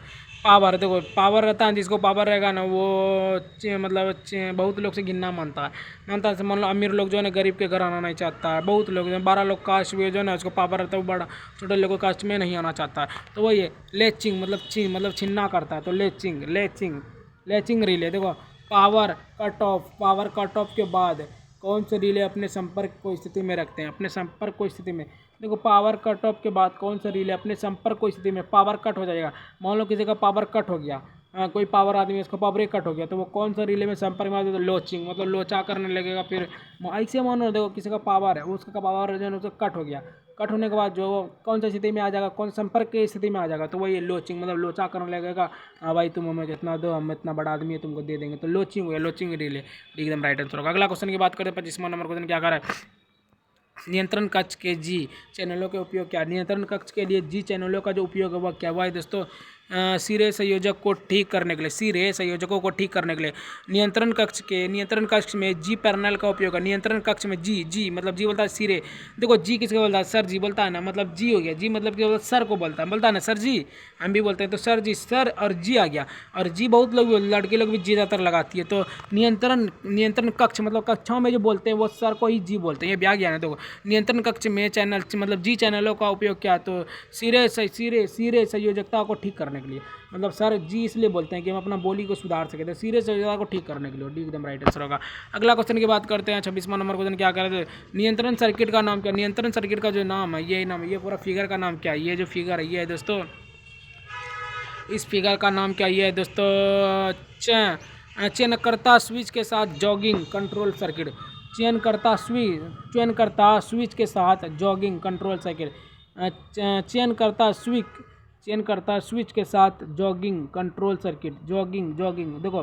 power. देखो पावर रहता है, जिसको पावर रहेगा ना वो मतलब बहुत लोग से गिनना मानता है। मान लो अमीर लोग जो है ना गरीब के घर आना नहीं चाहता है, बहुत लोग 12 लोग कास्ट में जो है ना उसको पावर रहता है वो बड़ा छोटे लोगों कास्ट में नहीं आना चाहता है। तो वही है लैचिंग मतलब छीनना करता है। तो लैचिंग रिले देखो पावर कट ऑफ के बाद कौन से रिले अपने संपर्क को स्थिति में रखते हैं? अपने संपर्क को स्थिति में देखो पावर कट ऑफ के बाद कौन सा रिले अपने संपर्क को स्थिति में, पावर कट हो जाएगा, मान लो किसी का पावर कट हो गया, कोई पावर आदमी उसका पावर कट हो गया तो वो कौन सा रिले में संपर्क में आ जाता है? लोचिंग मतलब लोचा करने लगेगा। फिर ऐसे मानो देखो किसी का पावर है उसका पावर जो है उसका कट हो गया, कट होने के बाद जो कौन सा स्थिति में आ जाएगा, कौन संपर्क की स्थिति में आ जाएगा? तो वही लोचिंग मतलब लोचा करने लगेगा। हाँ भाई तुम हमें जितना दो, हम इतना बड़ा आदमी है तुमको दे देंगे। तो लोचिंग रिले एकदम राइट आंसर होगा। अगला क्वेश्चन की बात करते हैं 25वां नंबर क्वेश्चन क्या कर रहा है। नियंत्रण कक्ष के जी चैनलों के उपयोग क्या, नियंत्रण कक्ष के लिए जी चैनलों का जो उपयोग है वह क्या हुआ है दोस्तों, सिरे संयोजक को ठीक करने के लिए, सिरे संयोजकों को ठीक करने के लिए नियंत्रण कक्ष में जी पैनल का उपयोग है। नियंत्रण कक्ष में जी मतलब जी बोलता है सिरे, देखो जी किसको बोलता है, सर जी बोलता है ना, मतलब जी हो गया, जी मतलब क्या बोलता है, सर को बोलता है ना सर जी, हम भी बोलते हैं तो सर जी, सर और जी आ गया। और जी बहुत लोग लड़के लोग भी जी ज़्यादातर लगाती है, तो नियंत्रण कक्ष मतलब कक्षाओं में जो बोलते हैं वो सर को ही जी बोलते हैं, ये भी आ गया ना। देखो नियंत्रण कक्ष में चैनल मतलब जी चैनलों का उपयोग क्या है, तो सिरे संयोजकता को ठीक करने के लिए, मतलब सर जी इसलिए बोलते हैं कि हम अपना बोली को सुधार सके, तो सिरे संयोजकता को ठीक करने के लिए, डी एकदम राइट आंसर होगा। अगला क्वेश्चन की बात करते हैं, 26वां नंबर क्वेश्चन क्या कर रहे थे, नियंत्रण सर्किट का नाम क्या, नियंत्रण सर्किट का जो नाम है ये नाम, ये पूरा फिगर का नाम क्या है, ये जो फिगर है ये है दोस्तों, इस फिगर का नाम क्या ये है दोस्तों, चयनकर्ता स्विच के साथ जॉगिंग कंट्रोल सर्किट, चयनकर्ता स्विच के साथ जॉगिंग कंट्रोल सर्किट, चयनकर्ता स्विच के साथ जॉगिंग कंट्रोल सर्किट, जॉगिंग देखो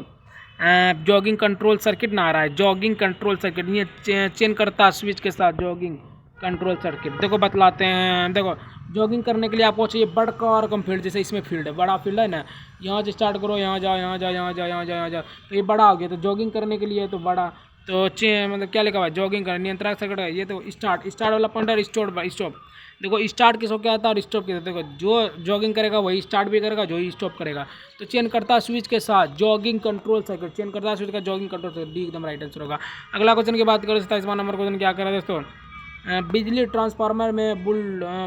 जॉगिंग कंट्रोल सर्किट ना आ रहा है, जॉगिंग कंट्रोल सर्किट, ये चयनकर्ता स्विच के साथ जॉगिंग कंट्रोल सर्किट। देखो बतलाते हैं, देखो जॉगिंग करने के लिए आपको चाहिए बड़ा और कम फील्ड, जैसे इसमें फील्ड है, बड़ा फील्ड है ना, यहाँ से स्टार्ट करो, यहाँ जाओ यहाँ जाओ यहाँ जाओ यहाँ जाओ यहाँ जाओ, तो ये बड़ा हो गया, तो जॉगिंग करने के लिए तो बड़ा, तो मतलब क्या लिखा हुआ है, जॉगिंग कर नियंत्रक सर्किट है, ये तो स्टार्ट वाला पॉइंट है, स्टॉप। देखो स्टार्ट किसको क्या आता है और स्टॉप किसको, देखो जो जॉगिंग करेगा वही स्टार्ट भी करेगा, जो ही स्टॉप करेगा। तो चयनकर्ता स्विच के साथ जॉगिंग कंट्रोल सर्किट, चयनकर्ता स्विच का जॉगिंग कंट्रोल सर्किट, डी एकदम राइट आंसर होगा। अगला क्वेश्चन की बात करें, 27वां नंबर क्वेश्चन क्या कर रहा है दोस्तों, बिजली ट्रांसफार्मर में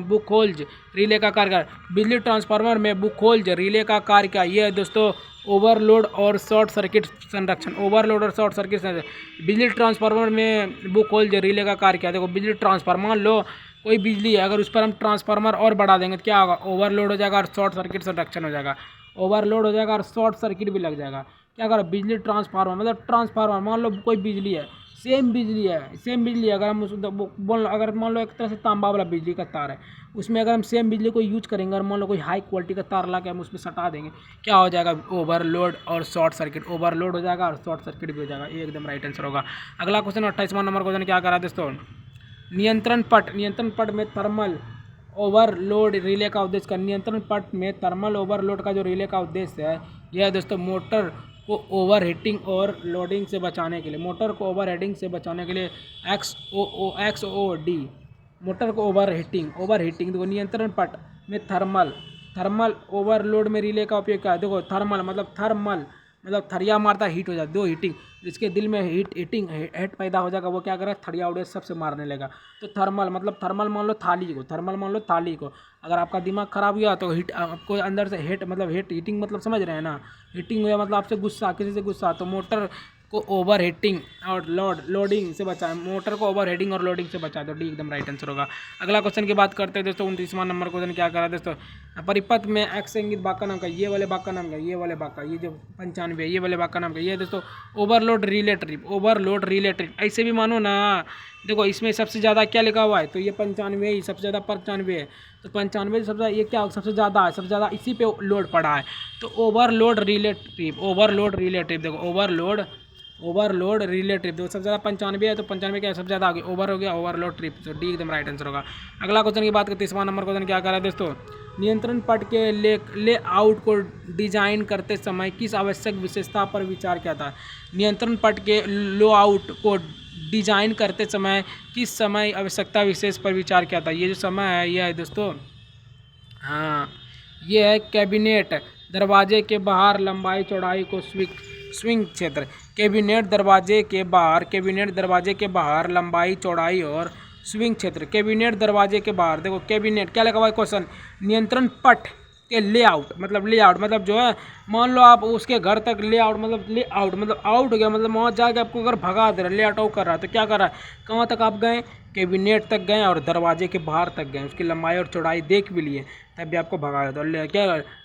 बुखोल्ज रिले का कार्य, बिजली ट्रांसफार्मर में बुखोल्ज रिले का कार्य क्या, ये है दोस्तों ओवरलोड और शॉर्ट सर्किट संरक्षण, ओवरलोड और शॉर्ट सर्किट संरक्षण। बिजली ट्रांसफार्मर में बुखोल्ज रिले का कार्य क्या, देखो बिजली ट्रांसफार्मर लो, कोई बिजली है अगर उस पर हम ट्रांसफार्मर और बढ़ा देंगे तो क्या होगा, ओवरलोड हो जाएगा और शॉर्ट सर्किट संरक्षण हो जाएगा, ओवरलोड हो जाएगा और शॉर्ट सर्किट भी लग जाएगा। क्या करो, बिजली ट्रांसफार्मर मतलब ट्रांसफार्मर, मान लो कोई बिजली है, सेम बिजली है, अगर हम उस बोल, अगर मान लो एक तरह से तांबा वाला बिजली का तार है, उसमें अगर हम सेम बिजली को यूज करेंगे और मान लो कोई हाई क्वालिटी का तार ला के हम उसमें सटा देंगे, क्या हो जाएगा, ओवरलोड और शॉर्ट सर्किट, ओवरलोड हो जाएगा और शॉर्ट सर्किट भी हो जाएगा, ये एकदम राइट आंसर होगा। अगला क्वेश्चन 28वां नंबर क्वेश्चन क्या करा दोस्तों, नियंत्रण पट में थर्मल ओवरलोड रिले का उद्देश्य का, नियंत्रण पट में थर्मल ओवरलोड का जो रिले का उद्देश्य है यह है दोस्तों मोटर को ओवर हीटिंग और लोडिंग से बचाने के लिए, मोटर को ओवर हीटिंग से बचाने के लिए XOD, मोटर को ओवर हीटिंग देखो नियंत्रण पट में थर्मल ओवरलोड में रिले का उपयोग क्या है, देखो थर्मल मतलब थरिया मारता हीट हो जाता, दो हीटिंग, जिसके दिल में हेट पैदा हो जाएगा वो क्या करेगा, थरिया उड़े सबसे मारने लगेगा। तो थर्मल मान लो थाली को अगर आपका दिमाग खराब हुआ तो हीट आपको अंदर से हीटिंग मतलब समझ रहे हैं ना, हीटिंग हुआ मतलब आपसे गुस्सा, किसी से गुस्सा, तो मोटर को ओवर हीटिंग और लोडिंग से बचाए, मोटर को ओवर हीटिंग और लोडिंग से बचाए, तो डी एकदम राइट आंसर होगा। अगला क्वेश्चन की बात करते हैं दोस्तों, 29वां नंबर क्वेश्चन क्या करा दोस्तों, परिपथ में एक्स संगीत बाग का नाम का, ये वाले बाग का नाम क्या, ये वाले बाग का, ये जो 95 ये वाले बाग का नाम क्या, ये दोस्तों ओवरलोड रिले ट्रिप, ऐसे भी मानो ना, देखो इसमें सबसे ज़्यादा क्या लिखा हुआ है, तो ये 95 ही सबसे ज़्यादा 95 है, तो 95 सबसे ये क्या सबसे ज़्यादा है, सबसे ज़्यादा इसी पे लोड पड़ा है, तो ओवरलोड रिले ट्रिप देखो ओवरलोड रिले ट्रिप देखो सबसे ज़्यादा 95 है, तो 95 क्या सबसे ज़्यादा आगे ओवर हो गया, ओवरलोड ट्रिप, तो डी एकदम राइट आंसर होगा। अगला क्वेश्चन की बात करते हैं, 30वां नंबर क्वेश्चन क्या कर रहा है दोस्तों, नियंत्रण पट के लेआउट को डिजाइन करते समय किस आवश्यक विशेषता पर विचार किया था, नियंत्रण पट के लेआउट को डिजाइन करते समय किस समय आवश्यकता विशेष पर विचार किया था, ये जो समय है यह है दोस्तों, हाँ ये है कैबिनेट दरवाजे के बाहर लंबाई चौड़ाई को स्विंग क्षेत्र, कैबिनेट दरवाजे के बाहर लंबाई चौड़ाई और स्विंग क्षेत्र, कैबिनेट दरवाजे के बाहर, देखो कैबिनेट क्या लगा हुआ है क्वेश्चन, नियंत्रण पट के लेआउट मतलब जो है, मान लो आप उसके घर तक लेआउट मतलब आउट हो गया, मतलब वहाँ जाके आपको अगर भगा दे रहा, लेआउट आउट कर रहा है, तो क्या कर रहा है, कहाँ तक आप गए, कैबिनेट तक गए और दरवाजे के बाहर तक गए, उसकी लंबाई और चौड़ाई देख भी लिए, तब भी आपको भगा दिया, तो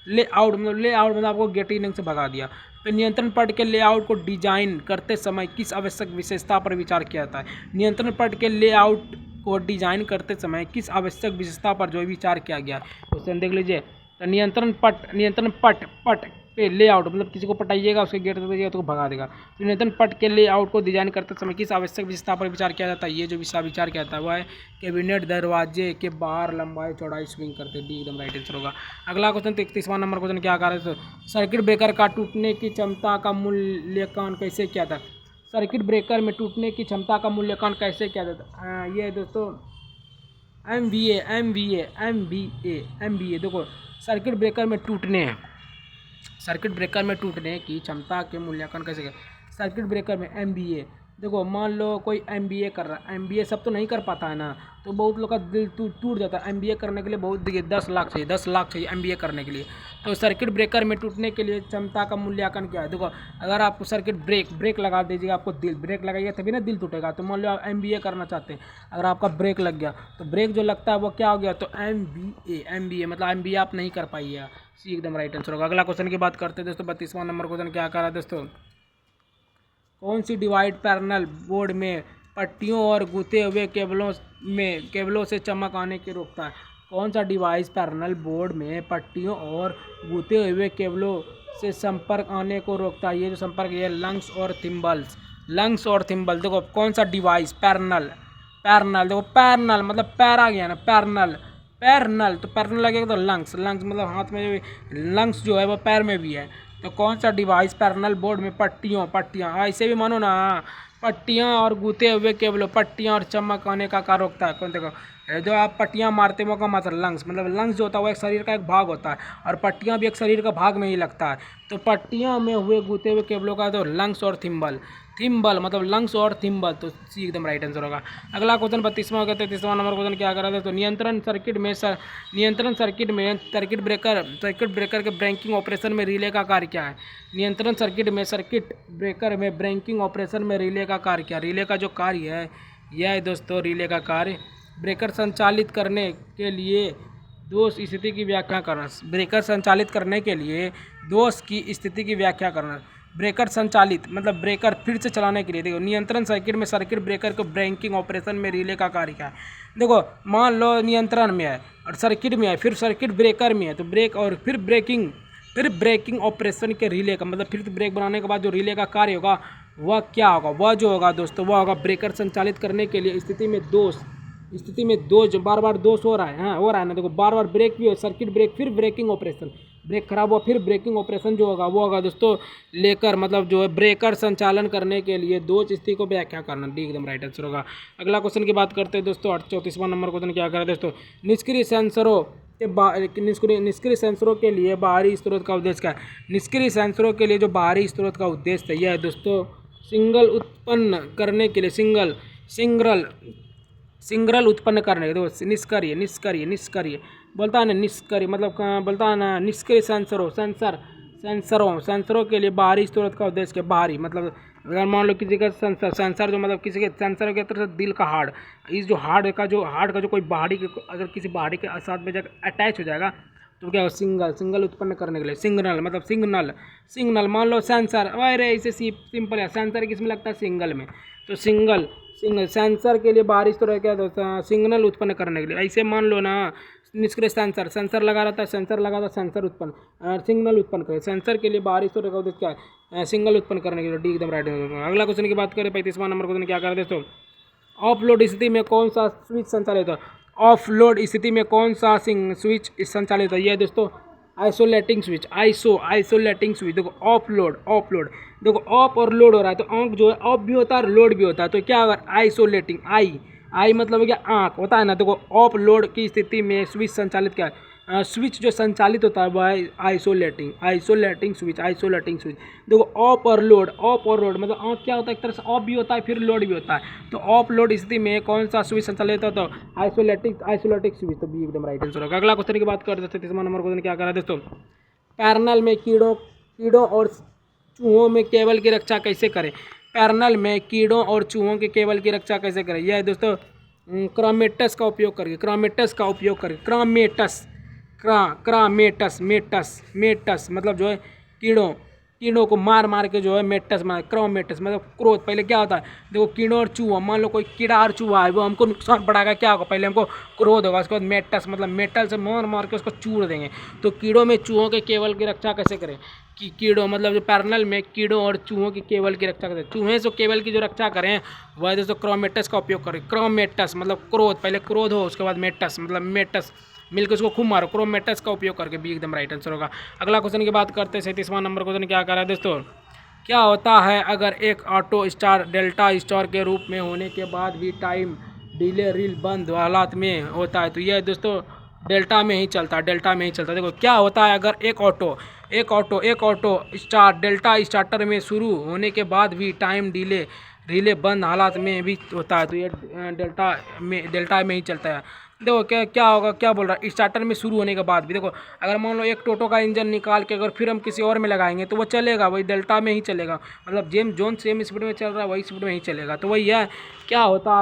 लेआउट मतलब आपको गेटिंग से भगा दिया। तो नियंत्रण पट के लेआउट को डिजाइन करते समय किस आवश्यक विशेषता पर विचार किया जाता है, नियंत्रण पट के लेआउट को डिजाइन करते समय किस आवश्यक विशेषता पर जो विचार किया गया, क्वेश्चन देख लीजिए। तो नियंत्रण पट पे लेआउट मतलब किसी को पटाइएगा उसके गेट तक दीजिएगा तो भगा देगा। तो न्यूनतम पट के लेआउट को डिजाइन करते समय किस आवश्यक विशेषता पर विचार किया जाता है? ये जो विचार किया जाता है वह है कैबिनेट दरवाजे के बाहर लंबाई चौड़ाई स्विंग करते डी एकदम राइट आंसर होगा। अगला क्वेश्चन 33वां नंबर क्वेश्चन क्या कर रहे थे? सर्किट ब्रेकर का टूटने की क्षमता का मूल्यांकन कैसे किया था? सर्किट ब्रेकर में टूटने की क्षमता का मूल्यांकन कैसे किया जाता है? ये दोस्तों MVA देखो सर्किट ब्रेकर में टूटने की क्षमता के मूल्यांकन कैसे करें? सर्किट ब्रेकर में MVA देखो, मान लो कोई MBA कर रहा है, MBA सब तो नहीं कर पाता है ना, तो बहुत लोग का दिल टूट जाता है। MBA करने के लिए बहुत देखिए 10 लाख चाहिए MBA करने के लिए। तो सर्किट ब्रेकर में टूटने के लिए क्षमता का मूल्यांकन क्या है? देखो अगर आप सर्किट ब्रेक लगा दीजिएगा, आपको दिल ब्रेक लगाइएगा तभी ना दिल टूटेगा। तो मान लो आप MBA करना चाहते हैं, अगर आपका ब्रेक लग गया तो ब्रेक जो लगता है वो क्या हो गया? तो MBA मतलब MBA आप नहीं कर पाइएगा। सी एकदम राइट आंसर होगा। अगला क्वेश्चन की बात करते हैं दोस्तों 32वां नंबर क्वेश्चन क्या कर रहा है दोस्तों? कौन सी डिवाइड पैरेलल बोर्ड में पट्टियों और गुथे हुए केबलों से चमक आने की रोकता है? कौन सा डिवाइस पैरेलल बोर्ड में पट्टियों और गुथे हुए केबलों से संपर्क आने को रोकता है? ये जो संपर्क ये लंग्स और थिम्बल देखो कौन सा डिवाइस पैरेलल देखो पैरेलल मतलब पैर आ गया ना, पैरेलल तो पैरेलल लगेगा तो लंग्स मतलब हाथ में लंग्स जो है वो पैर में भी है। तो कौन सा डिवाइस पैरेलल बोर्ड में पट्टियाँ ऐसे भी मानो ना, पट्टियाँ और गूथे हुए केबलों पट्टियाँ और चमक आने का रोकता है? कौन देखो जो आप पट्टियाँ मारते हैं वो का मतलब लंग्स जो होता है वो एक शरीर का एक भाग होता है और पट्टियाँ भी एक शरीर का भाग में ही लगता है। तो पट्टियाँ में हुए गूथे हुए केबलों का तो लंग्स और थिम्बल मतलब लंग्स और थिम्बल, तो सी एकदम राइट आंसर होगा। अगला क्वेश्चन 32वां हो गया। 33वां नंबर क्वेश्चन क्या कर रहा था? तो नियंत्रण सर्किट ब्रेकर के ब्रेकिंग ऑपरेशन में रिले का कार्य क्या है? नियंत्रण सर्किट ब्रेकर में ब्रेकिंग ऑपरेशन में रिले का कार्य क्या? रिले का जो कार्य है यह है दोस्तों, रिले का कार्य ब्रेकर संचालित करने के लिए दोष स्थिति की व्याख्या करना। ब्रेकर संचालित करने के लिए दोष की स्थिति की व्याख्या करना। ब्रेकर संचालित मतलब ब्रेकर फिर से चलाने के लिए देखो नियंत्रण सर्किट में सर्किट ब्रेकर को ब्रेकिंग ऑपरेशन में रिले का कार्य क्या है? देखो मान लो नियंत्रण में है और सर्किट में है, फिर सर्किट ब्रेकर में है, तो ब्रेक और फिर ब्रेकिंग ऑपरेशन के रिले का मतलब फिर ब्रेक बनाने के बाद जो रिले का कार्य होगा वह क्या होगा? वह जो होगा दोस्तों वह होगा ब्रेकर संचालित करने के लिए स्थिति में दोष जो बार बार दोष हो रहा है, हाँ हो रहा है ना, देखो बार बार ब्रेक भी हो, सर्किट ब्रेक फिर ब्रेकिंग ऑपरेशन, ब्रेक खराब हुआ फिर ब्रेकिंग ऑपरेशन जो होगा वो होगा दोस्तों लेकर मतलब जो है ब्रेकर संचालन करने के लिए दोष स्थिति को व्याख्या करना। डी एकदम राइट आंसर होगा। अगला क्वेश्चन की बात करते हैं दोस्तों 34वां नंबर क्वेश्चन क्या कर रहे हैं दोस्तों? निष्क्रिय सेंसरों के लिए बाहरी स्रोत का उद्देश्य क्या है? निष्क्रिय सेंसरों के लिए जो बाहरी स्रोत का उद्देश्य है यह है दोस्तों सिग्नल उत्पन्न करने के लिए सिंगल उत्पन्न करने के निष्क्रिय बोलता है ना, निष्क्रिय मतलब बोलता है ना निष्क्रिय सेंसरों के लिए बाहरी स्रोत का उद्देश्य बाहरी मतलब अगर मान लो किसी का सेंसर जो मतलब किसी के सेंसर की तरह से दिल का हार्ट, इस जो हार्ट का जो कोई बाहरी अगर किसी बाहरी के साथ में जाकर अटैच हो जाएगा तो क्या सिंगल उत्पन्न करने के लिए सिग्नल मान लो सेंसर, अरे इसे सिंपल है, सेंसर किस में लगता है? सिंगल में। तो सिंगल सेंसर के लिए बाहरी स्रोत क्या होता है? सिग्नल उत्पन्न करने के लिए। ऐसे मान लो ना निष्क्रिय सेंसर लगा रहता है, सेंसर उत्पन्न सिग्नल उत्पन्न करे। सेंसर के लिए बाहरी स्रोत का उद्देश्य क्या है? सिग्नल उत्पन्न करने के लिए। डी एकदम राइट। अगला क्वेश्चन की बात करें 35वां नंबर क्वेश्चन क्या कर रहे दोस्तों? ऑफलोड स्थिति में कौन सा स्विच संचालित होता है? ऑफलोड स्थिति में कौन सा स्विच संचालित होता है? यह दोस्तों आइसोलेटिंग स्विच। देखो ऑफलोड देखो ऑफ और लोड हो रहा है, तो आंख जो है ऑफ भी होता है और लोड भी होता है, तो क्या अगर आइसोलेटिंग आई मतलब क्या? आंख होता है ना। देखो ऑफ लोड की स्थिति में स्विच संचालित क्या है? स्विच जो संचालित होता है वह है आइसोलेटिंग स्विच। देखो ऑफ और लोड मतलब ऑफ क्या होता है? एक तरह से ऑफ भी होता है फिर लोड भी होता है। तो ऑफ लोड स्थिति में कौन सा स्विच संचालित होता है? तो आइसोलेटिक स्विच। तो बी एकदम राइट आंसर होगा। अगला क्वेश्चन की बात करते हैं 33वां नंबर क्वेश्चन क्या कर रहा है दोस्तों? पैरेलल में कीड़ों और चूहों में केबल की रक्षा कैसे करें? पैरेलल में कीड़ों और चूहों के केबल की रक्षा कैसे करें? यह है दोस्तों क्रामेटस का उपयोग करके क्रामेटस मतलब जो है कीड़ों को मार के जो है क्रामेटस मतलब क्रोध। पहले क्या होता है? देखो कीड़ों और चूहा, मान लो कोई कीड़ा और चूहा है वो हमको नुकसान पड़ाएगा, क्या होगा? पहले हमको क्रोध होगा, उसके बाद मेटस मतलब मेटल से मार के उसको चूर देंगे। तो कीड़ों में चूहों के केबल की रक्षा कैसे करें? कीड़ों मतलब जो पैरेलल में कीड़ों और चूहों की केबल की रक्षा करते हैं। चूहे से केबल की जो रक्षा करें वह दोस्तों क्रोमेटस का उपयोग करें। क्रोमेटस मतलब क्रोध, पहले क्रोध हो उसके बाद मेटस मतलब मेटस, मिलकर उसको खूब मारो, क्रोमेटस का उपयोग करके भी एकदम राइट आंसर होगा। अगला क्वेश्चन की बात करते हैं 37वां नंबर क्वेश्चन क्या कर रहा है दोस्तों, क्या होता है अगर एक ऑटो स्टार डेल्टा स्टार के रूप में होने के बाद भी टाइम डिले रील बंद हालात में होता है। तो यह दोस्तों डेल्टा में ही चलता है, डेल्टा में ही चलता है। देखो क्या होता है अगर एक ऑटो स्टार डेल्टा स्टार्टर में शुरू होने के बाद भी टाइम डिले रिले बंद हालात में भी होता है। तो ये डेल्टा में ही चलता है। देखो क्या क्या होगा, क्या बोल रहा है, स्टार्टर में शुरू होने के बाद भी देखो अगर मान लो एक टोटो का इंजन निकाल के अगर फिर हम किसी और में लगाएंगे तो वो चलेगा, वही डेल्टा में ही चलेगा। मतलब जेम जोन सेम स्पीड में चल रहा है वही स्पीड में ही चलेगा। तो वही है, क्या होता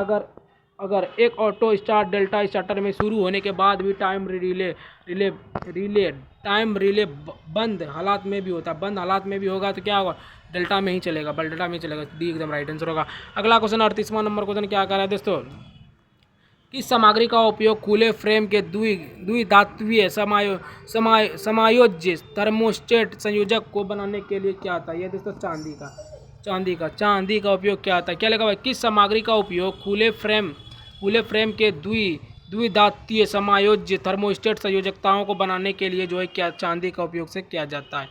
अगर एक ऑटो स्टार्ट डेल्टा स्टार्टर में शुरू होने के बाद भी टाइम रिले बंद हालात में भी होता है, बंद हालात में भी होगा तो क्या होगा, डेल्टा में ही चलेगा, डेल्टा में ही चलेगा। डी एकदम राइट आंसर होगा। अगला क्वेश्चन 38वां नंबर क्वेश्चन क्या कर रहा है दोस्तों, किस सामग्री का उपयोग खुले फ्रेम के द्विधात्वीय समायोज्य थर्मोस्टेट संयोजक को बनाने के लिए क्या आता है। यह दोस्तों चांदी का उपयोग क्या आता है, क्या लगा भाई, किस सामग्री का उपयोग खुले फ्रेम के द्विधात्वीय समायोज्य थर्मोस्टेट संयोजकताओं को बनाने के लिए जो है क्या चांदी का उपयोग से किया जाता है।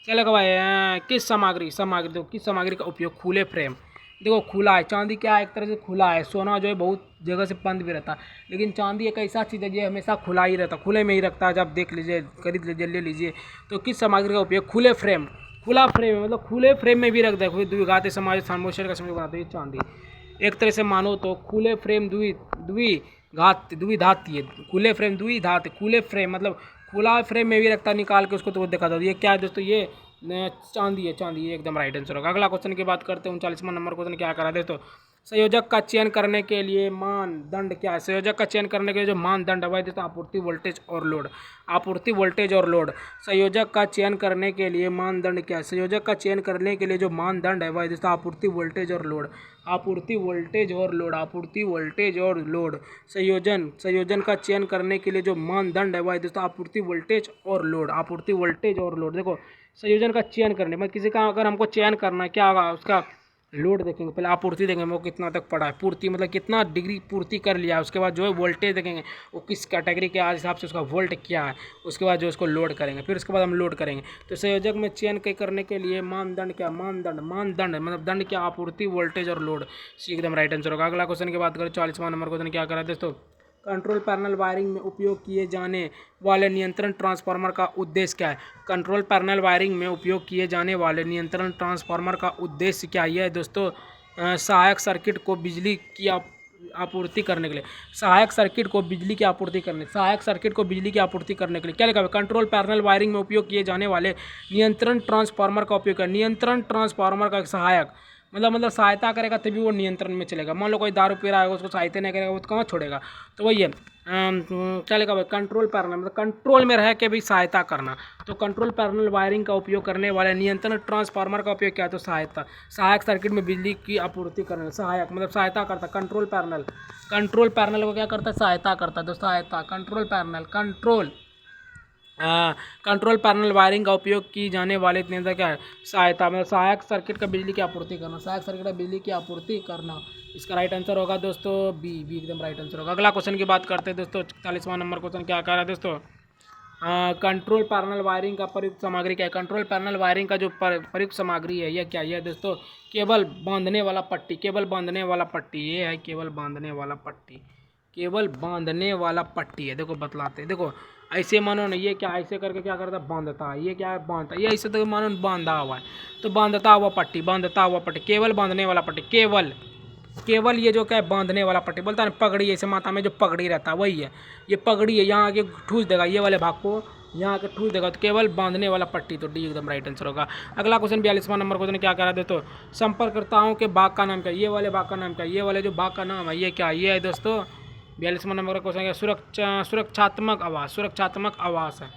क्या लगा भाई, किस सामग्री देखो किस सामग्री का उपयोग खुले फ्रेम, देखो खुला है, चांदी क्या है, एक तरह से खुला है, सोना जो है बहुत जगह से बंद भी रहता है, लेकिन चांदी एक ऐसा चीज़ है जो हमेशा खुला ही रहता है, खुले में ही रखता है। जब देख लीजिए, खरीद लीजिए, ले लीजिए। तो किस सामग्री का उपयोग खुला फ्रेम है, मतलब खुले फ्रेम में भी रख दे, द्विघाती समाज थर्मोस्टेट का समझ बनाते हैं चांदी। एक तरह से मानो तो खुले फ्रेम द्विधातीय, खुले फ्रेम मतलब खुला फ्रेम में भी रखता, निकाल के उसको तो देखा था। ये क्या है दोस्तों, ये चांदी है, एकदम राइट आंसर होगा। अगला क्वेश्चन की बात करते हैं 39वां नंबर क्वेश्चन क्या करा दोस्तों, संयोजक का चयन करने के लिए मानदंड क्या है। संयोजक का चयन करने के लिए जो मानदंड है वह दोस्तों आपूर्ति वोल्टेज और लोड। संयोजक का चयन करने के लिए मानदंड क्या है, संयोजक का चयन करने के लिए जो मानदंड है वह दोस्तों आपूर्ति वोल्टेज और लोड। संयोजन का चयन करने के लिए जो मानदंड है वह दोस्तों आपूर्ति वोल्टेज और लोड। देखो संयोजन का चयन करने में किसी का अगर हमको चयन करना है, क्या होगा, उसका लोड देखेंगे, पहले आपूर्ति देखेंगे वो कितना तक पड़ा है, पूर्ति मतलब कितना डिग्री पूर्ति कर लिया है, उसके बाद जो है वोल्टेज देखेंगे वो किस कैटेगरी के हिसाब से उसका वोल्ट क्या है, उसके बाद जो उसको लोड करेंगे, फिर उसके बाद हम लोड करेंगे। तो संयोजक में चयन करने के लिए मानदंड क्या, मानदंड मतलब दंड क्या, आपूर्ति वोल्टेज और लोड। एकदम राइट आंसर होगा। अगला क्वेश्चन की बात करें 40वां नंबर क्वेश्चन क्या करा दोस्तों, कंट्रोल पैनल वायरिंग में उपयोग किए जाने वाले नियंत्रण ट्रांसफार्मर का उद्देश्य क्या है। कंट्रोल पैनल वायरिंग में उपयोग किए जाने वाले नियंत्रण ट्रांसफार्मर का उद्देश्य क्या है दोस्तों, सहायक सर्किट को बिजली की आपूर्ति करने के लिए, सहायक सर्किट को बिजली की आपूर्ति करने के लिए क्या लिखा है, कंट्रोल पैनल वायरिंग में उपयोग किए जाने वाले नियंत्रण ट्रांसफार्मर का उपयोग है। नियंत्रण ट्रांसफार्मर का सहायक मतलब सहायता करेगा तभी वो नियंत्रण में चलेगा। मान लो कोई दारू पी रहा है, उसको सहायता नहीं करेगा वो तो कहाँ छोड़ेगा। तो वही है, चलेगा भाई कंट्रोल पैनल मतलब कंट्रोल में रह के भी सहायता करना। तो कंट्रोल पैनल वायरिंग का उपयोग करने वाले नियंत्रण ट्रांसफार्मर का उपयोग क्या है, तो सहायक सर्किट में बिजली की आपूर्ति करने, सहायक मतलब सहायता करता। कंट्रोल पैनल को क्या करता है, सहायता करता। तो सहायता कंट्रोल पैनल वायरिंग का उपयोग की जाने वाले नियंत्रक क्या है, सहायता मतलब सहायक सर्किट का बिजली की आपूर्ति करना, इसका राइट आंसर होगा दोस्तों बी एकदम राइट आंसर होगा। अगला क्वेश्चन की बात करते हैं दोस्तों 41वां नंबर क्वेश्चन क्या कह रहा है दोस्तों, कंट्रोल पैनल वायरिंग का प्रयुक्त सामग्री क्या है। कंट्रोल पैनल वायरिंग का जो प्रयुक्त सामग्री है यह क्या है दोस्तों, केबल बांधने वाला पट्टी, ये है केबल बांधने वाला पट्टी है। देखो बतलाते हैं, देखो ऐसे मानो ना, ये क्या ऐसे करके क्या करता है, बांधता है, ये क्या है, बांधता है, ये ऐसे तो मानो बांधा हुआ है, तो बांधता हुआ पट्टी, केवल बांधने वाला पट्टी, केवल ये जो क्या है बांधने वाला पट्टी, बोलता है ना पगड़ी, ऐसे माथा में जो पगड़ी रहता है वही है, ये पगड़ी है, यहाँ आके ठूस देगा, ये वाले भाग को यहाँ आके ठूस देगा, तो केवल बांधने वाला पट्टी। तो डी एकदम राइट आंसर होगा। अगला क्वेश्चन 42वां नंबर क्वेश्चन क्या करा दोस्तों, संपर्ककर्ताओं के भाग का नाम क्या, ये वाले भाग का नाम क्या, ये वाले जो भाग का नाम है ये क्या, ये है दोस्तों 42वां नंबर का क्वेश्चन क्या, सुरक्षात्मक आवास है।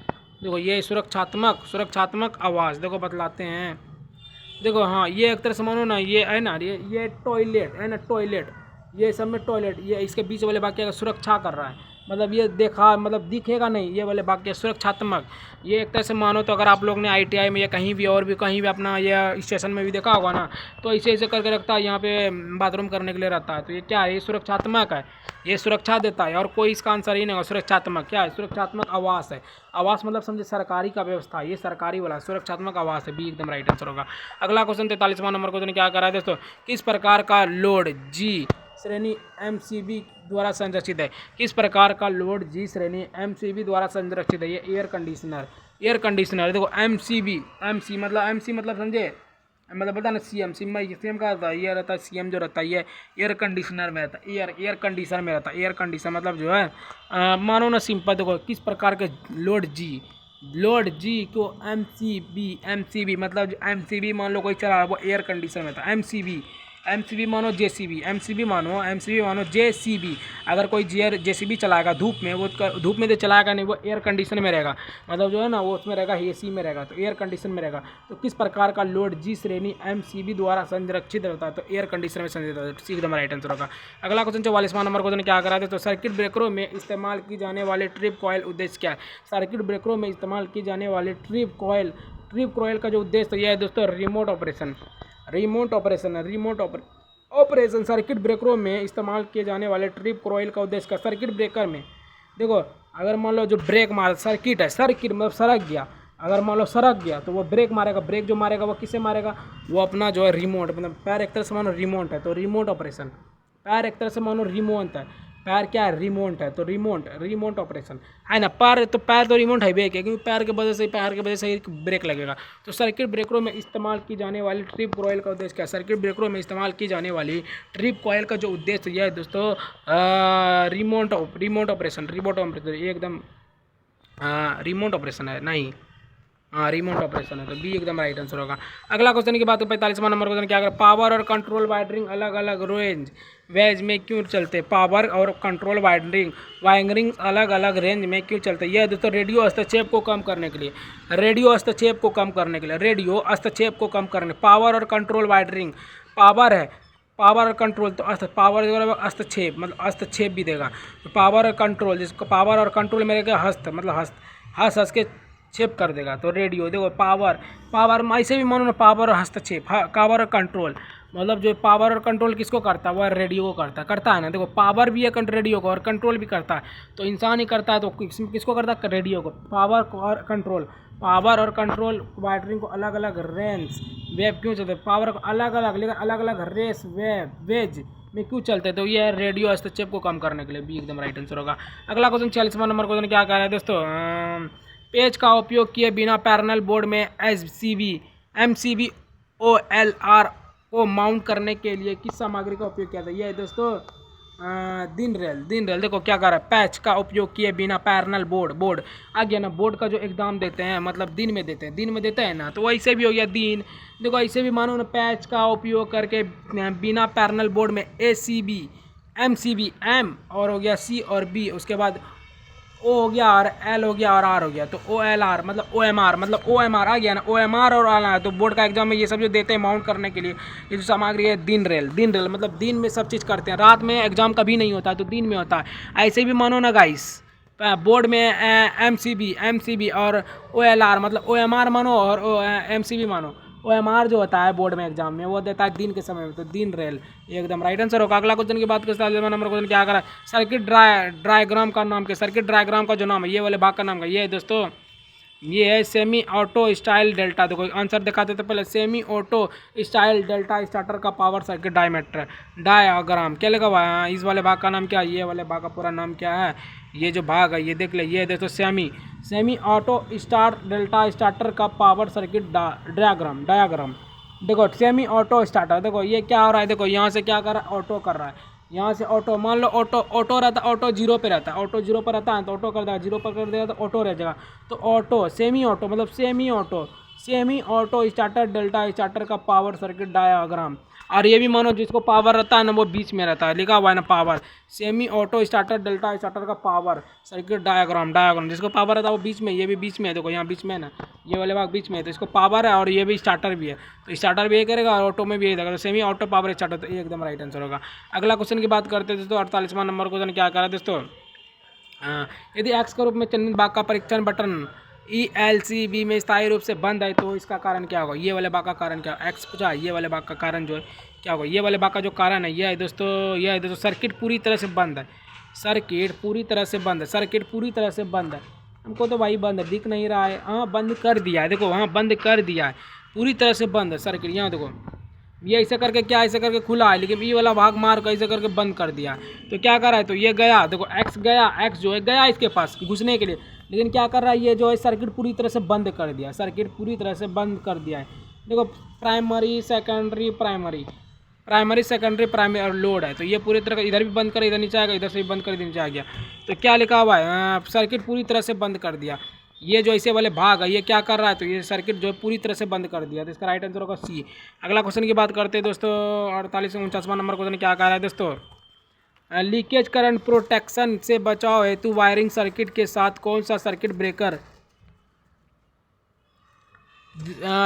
देखो ये सुरक्षात्मक आवास, देखो बतलाते हैं, देखो हाँ ये एक तरह से मानो ना, ये है ना, ये टॉयलेट है ना, टॉयलेट, ये सब में टॉयलेट, ये इसके बीच वाले भाग क्या सुरक्षा कर रहा है, मतलब ये देखा मतलब दिखेगा नहीं, ये वाले वाक्य सुरक्षात्मक। ये एक तरह से मानो तो अगर आप लोग ने ITI में या कहीं भी और भी कहीं भी अपना ये स्टेशन में भी देखा होगा ना, तो ऐसे ऐसे करके रखता है, यहाँ पे बाथरूम करने के लिए रहता है। तो ये क्या है, ये सुरक्षात्मक है, ये सुरक्षा देता है, और कोई इसका आंसर ही नहीं होगा। सुरक्षात्मक क्या है, सुरक्षात्मक आवास है। आवास मतलब समझे सरकारी का व्यवस्था, ये सरकारी वाला सुरक्षात्मक आवास है, बी एकदम राइट आंसर होगा। अगला क्वेश्चन 43वां नंबर क्वेश्चन क्या करा है दोस्तों, किस प्रकार का लोड जी श्रेणी MCB द्वारा संरक्षित है। किस प्रकार का लोड जी श्रेणी MCB द्वारा संरक्षित है। ये एयर कंडीशनर, एयर कंडीशनर देखो MCB, MC मतलब समझे, मतलब बता ना CM का रहता है, ये रहता है CM जो रहता है ये एयर कंडीशनर में रहता है, एयर कंडीशनर में रहता है। एयर कंडीशनर मतलब जो है मानो ना सिंपल, देखो किस प्रकार के लोड जी को MCB मतलब जो MCB मान लो कोई चला रहा है वो एयर कंडीशनर में था। MCB मानो JCB, MCB मानो JCB। अगर कोई JCB चलाएगा धूप में, वो धूप में तो चलाएगा नहीं, वो एयर कंडीशन में रहेगा, मतलब जो है ना वो उसमें रहेगा AC में रहेगा, तो एयर कंडीशन में रहेगा। तो किस प्रकार का लोड जी श्रेणी MCB द्वारा संरक्षित रहता है, तो एयर कंडीशन में संरक्षित रहता है, एकदम राइट आंसर होगा। अगला क्वेश्चन 44वां नंबर क्वेश्चन क्या करा था, तो सर्किट ब्रेकरों में इस्तेमाल की जाने वाले ट्रिप कॉयल उद्देश्य क्या है। सर्किट ब्रेकरों में इस्तेमाल की जाने वाले ट्रिप कॉयल का जो उद्देश्य यह है दोस्तों, रिमोट ऑपरेशन। सर्किट ब्रेकरों में इस्तेमाल किए जाने वाले ट्रिप कॉइल का उद्देश्य का, सर्किट ब्रेकर में देखो अगर मान लो जो ब्रेक मार सर्किट मतलब सड़क गया, अगर मान लो सड़क गया तो वो ब्रेक मारेगा, ब्रेक जो मारेगा वो किसे मारेगा, वो अपना जो है रिमोट, मतलब पैर एक तरह से मानो रिमोट है, तो रिमोट ऑपरेशन। पैर एक तरह से मानो रिमोट है, पैर क्या है, रिमोट है, तो रिमोट ऑपरेशन है ना। पैर तो रिमोट है भी, क्योंकि पैर की वजह से ही ब्रेक लगेगा। तो सर्किट ब्रेकरों में इस्तेमाल की जाने वाली ट्रिप कॉइल का उद्देश्य क्या है। सर्किट ब्रेकरों में इस्तेमाल की जाने वाली ट्रिप कॉइल का जो उद्देश्य यह है दोस्तों, रिमोट ऑपरेशन, ये एकदम रिमोट ऑपरेशन है, नहीं हाँ रिमोट ऑपरेशन है, तो बी एकदम राइट आंसर होगा। अगला क्वेश्चन की बात हो 45वां नंबर क्वेश्चन क्या कर, पावर और कंट्रोल वायरिंग अलग अलग रेंज वेज में क्यों चलते। पावर और कंट्रोल वायरिंग अलग अलग रेंज में क्यों चलते। यह दोस्तों रेडियो हस्तक्षेप को कम करने के लिए, रेडियो हस्तक्षेप को कम करने। पावर और कंट्रोल वायरिंग, पावर है, पावर और कंट्रोल, तो पावर हस्तक्षेप मतलब हस्तक्षेप भी देगा। तो पावर और कंट्रोल, जिसको पावर और कंट्रोल में रहेगा हस्त मतलब हस्त के छेप कर देगा। तो रेडियो देखो पावर ऐसे भी मानो ना, पावर और हस्तक्षेप, पावर और कंट्रोल मतलब जो पावर और कंट्रोल किसको करता है, वह रेडियो को करता है ना। देखो पावर भी है रेडियो को, और कंट्रोल भी करता है, तो इंसान ही करता है, तो किसको करता है, रेडियो को। पावर और कंट्रोल वायरिंग को अलग अलग रेंज वेव क्यों चलते, पावर को अलग अलग रेस वेज में क्यों चलते, तो ये रेडियो हस्तक्षेप को कम करने के लिए, भी एकदम राइट आंसर होगा। अगला क्वेश्चन 46वां नंबर क्वेश्चन क्या कह रहा है दोस्तों, पेज का उपयोग किए बिना पैरेलल बोर्ड में MCB OLR को माउंट करने के लिए किस सामग्री का उपयोग किया था। यह है दोस्तों दिन रेल। देखो क्या कर रहा है, पैच का उपयोग किए बिना पैरेलल बोर्ड आ गया ना। बोर्ड का जो एग्जाम देते हैं मतलब दिन में देते हैं ना, तो वैसे भी हो गया दिन। देखो ऐसे भी मानो ना, पैच का उपयोग करके बिना पैरेलल बोर्ड में ACB MCB M और हो गया C और B, उसके बाद O हो गया और L हो गया और R हो गया, तो OLR मतलब OMR आ गया ना। OMR और R, तो बोर्ड का एग्जाम में ये सब जो देते हैं माउंट करने के लिए, ये जो सामग्री है दिन रेल मतलब दिन में सब चीज़ करते हैं, रात में एग्जाम कभी नहीं होता है, तो दिन में होता है। ऐसे भी मानो ना गाइस, बोर्ड में MCB और OLR मतलब OMR मानो और MCB मानो। OMR जो होता है बोर्ड में एग्जाम में, वो देता है दिन के समय में, तो दिन रेल एकदम राइट आंसर होगा। अगला क्वेश्चन की बात करते हैं, नंबर क्वेश्चन क्या करा, सर्किट डायग्राम का नाम क्या, सर्किट डायग्राम का जो नाम है, ये वाले भाग का नाम क्या, ये है दोस्तों, ये है सेमी ऑटो स्टाइल डेल्टा। देखो आंसर दिखाते थे पहले, semi auto style delta starter का पावर सर्किट डायग्राम क्या लगा हुआ है। इस वाले भाग का नाम क्या है, ये वाले भाग का पूरा नाम क्या है, ये जो भाग है ये देख ले, ये देखो सेमी ऑटो डेल्टा स्टार्टर का पावर सर्किट डायग्राम। देखो सेमी ऑटो स्टार्टर, देखो ये क्या हो रहा है, देखो यहाँ से क्या कर रहा है, ऑटो कर रहा है, यहाँ से ऑटो मान लो ऑटो रहता है, ऑटो जीरो पे रहता है, तो ऑटो कर देगा, जीरो पर कर देगा तो ऑटो रह जाएगा। तो auto semi auto starter delta starter का पावर सर्किट डायग्राम। और ये भी मानो जिसको पावर रहता है ना, वो बीच में रहता है, लिखा हुआ है ना power, semi auto starter delta starter का पावर सर्किट डायग्राम, जिसको पावर रहता है वो बीच में, ये भी बीच में है, देखो यहाँ बीच में है ना, ये वाले भाग बीच में है, तो इसको पावर है और ये भी स्टार्टर भी है, तो स्टार्टर भी ये करेगा और ऑटो में भी ये देगा, तो सेमी ऑटो पावर स्टार्टर, तो ये एकदम राइट आंसर होगा। अगला क्वेश्चन की बात करते हैं दोस्तों, 48वां नंबर क्वेश्चन क्या करा दोस्तों, यदि एक्स के रूप में चिन्हित भाग का परीक्षण बटन ELCB में स्थायी रूप से बंद है तो इसका कारण क्या होगा, ये वाले भाग का कारण क्या एक्स पूछा, ये वाले भाग का कारण जो है क्या होगा, ये वाले भाग का जो कारण है यह है दोस्तों, यह है दोस्तों सर्किट पूरी तरह से बंद है, सर्किट पूरी तरह से बंद है, सर्किट पूरी तरह से बंद है। हमको तो भाई बंद है दिख नहीं रहा है, हाँ बंद कर दिया है, देखो हाँ बंद कर दिया है, पूरी तरह से बंद है सर्किट। यहाँ देखो ये ऐसे करके क्या ऐसे करके खुला है, लेकिन ये वाला भाग मार कर ऐसे करके बंद कर दिया। तो क्या कर रहा है, तो ये गया, देखो एक्स गया, एक्स जो है गया इसके पास घुसने के लिए, लेकिन क्या कर रहा है ये जो है सर्किट पूरी तरह से बंद कर दिया, सर्किट पूरी तरह से बंद कर दिया है। देखो primary secondary primary, primary secondary primary और लोड है, तो ये पूरी तरह इधर भी बंद कर, इधर नीचे आ गया, इधर से भी बंद कर, इधर नीचे आ गया। तो क्या लिखा हुआ है, सर्किट पूरी तरह से बंद कर दिया। ये जो ऐसे वाले भाग है ये क्या कर रहा है, तो ये सर्किट जो है पूरी तरह से बंद कर दिया। तो इसका राइट आंसर होगा सी। अगला क्वेश्चन की बात करते हैं दोस्तों, 4849वां नंबर क्वेश्चन क्या कह रहा है दोस्तों, लीकेज करंट प्रोटेक्शन से बचाव हेतु वायरिंग सर्किट के साथ कौन सा circuit breaker,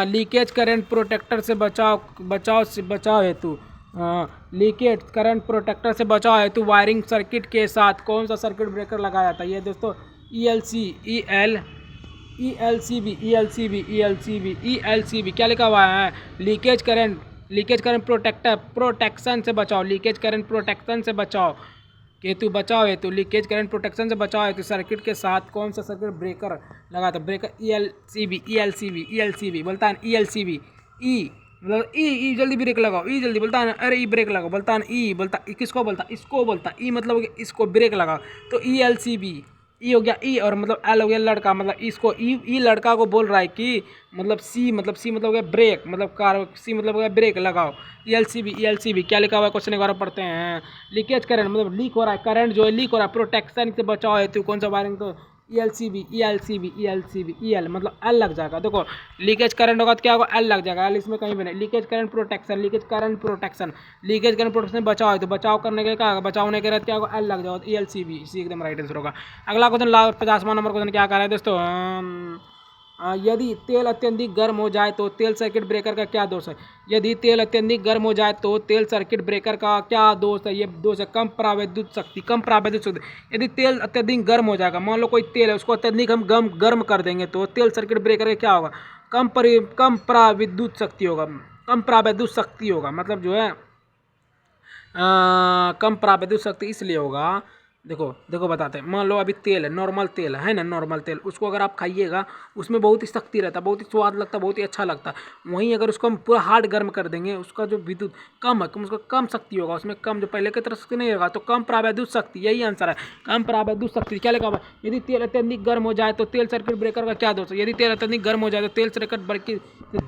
leakage current protector से बचाव हेतु लीकेज करंट प्रोटेक्टर से बचाव हेतु वायरिंग सर्किट के साथ कौन सा सर्किट ब्रेकर लगाया जाता है। ये दोस्तों ELCB क्या लिखा हुआ है, लीकेज करंट प्रोटेक्शन से बचाओ, लीकेज करंट प्रोटेक्शन से बचाओ हेतु लीकेज करंट प्रोटेक्शन से बचाओ हेतु सर्किट के साथ कौन सा सर्किट ब्रेकर लगा था, ब्रेकर ELCB बोलता है ELCB, ई मतलब ई जल्दी ब्रेक लगाओ, ई जल्दी बोलता है ना, अरे ई ब्रेक लगाओ बोलता है ना, ई बोलता किसको बोलता, इसको बोलता, ई मतलब इसको ब्रेक लगाओ। तो ELCB, ई हो गया ई और मतलब एल हो गया लड़का, मतलब इसको ई लड़का को बोल रहा है कि मतलब सी मतलब हो गया ब्रेक, मतलब कार, सी मतलब हो गया ब्रेक लगाओ। ELCB क्या लिखा हुआ है क्वेश्चन एक बार पढ़ते हैं, लीकेज करंट मतलब लीक हो रहा है, करंट जो है लीक हो रहा है, प्रोटेक्शन से बचाओ हेतु कौन सा वायरिंग, तो ELCB EL मतलब एल लग जाएगा। देखो लीकेज करंट होगा तो क्या होगा, एल लग जाएगा, एल इसमें कहीं भी नहीं। लीकेज करंट प्रोटेक्शन बचाओ है तो बचाव करने के क्या, बचावने के रहते क्या होगा, एल लग जाएगा, ELCB इसी एकदम राइट आंसर होगा। अगला क्वेश्चन 50वां नंबर क्वेश्चन क्या कर रहा है दोस्तों, यदि तेल अत्यधिक गर्म हो जाए तो तेल सर्किट ब्रेकर का क्या दोष है, यदि तेल अत्यधिक गर्म हो जाए तो तेल सर्किट ब्रेकर का क्या दोष है, ये दोष है कम प्रावैद्युत शक्ति, यदि तेल अत्यधिक गर्म हो जाएगा, मान लो कोई तेल है उसको अत्यधिक हम गर्म कर देंगे तो तेल सर्किट ब्रेकर का क्या होगा, कम प्रावैद्युत शक्ति होगा, मतलब जो है कम प्रावैद्युत शक्ति इसलिए होगा, देखो बताते हैं, मान लो अभी तेल है, नॉर्मल तेल है ना, नॉर्मल तेल, उसको अगर आप खाइएगा उसमें बहुत ही शक्ति रहता है, बहुत ही स्वाद लगता है, बहुत ही अच्छा लगता है। वहीं अगर उसको हम पूरा हार्ड गर्म कर देंगे, उसका जो विद्युत कम है, उसका कम शक्ति होगा, उसमें कम जो पहले की तरह शक्ति नहीं होगा, तो कम प्रावैद्युत शक्ति, यही आंसर है, कम प्रावैद्युत शक्ति। क्या लिखा हुआ है, यदि तेल अत्यधिक गर्म हो जाए तो तेल सर्किट ब्रेकर का क्या दोष है, यदि तेल अत्यधिक गर्म हो जाए तो तेल सर्किट ब्रेकर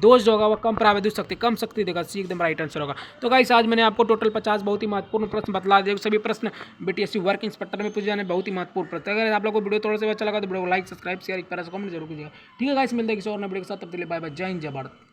दोष जो होगा वह कम प्रावैद्युत शक्ति, कम शक्ति देगा, सी एकदम राइट आंसर होगा। तो गाइस आज मैंने आपको टोटल 50 बहुत ही महत्वपूर्ण प्रश्न बतला दिए, सभी प्रश्न BTSC वर्क इंस्पेक्टर में पूछे जाने बहुत ही महत्वपूर्ण प्रश्न। अगर आप लोगों को वीडियो थोड़ा सा अच्छा लगा तो वीडियो को लाइक सब्सक्राइब शेयर एक प्यारा सा कमेंट जरूर कीजिएगा। ठीक है गाइस, मिलते हैं किसी और नए वीडियो के साथ, तब तक के लिए बाय बाय, जय हिंद जय भारत।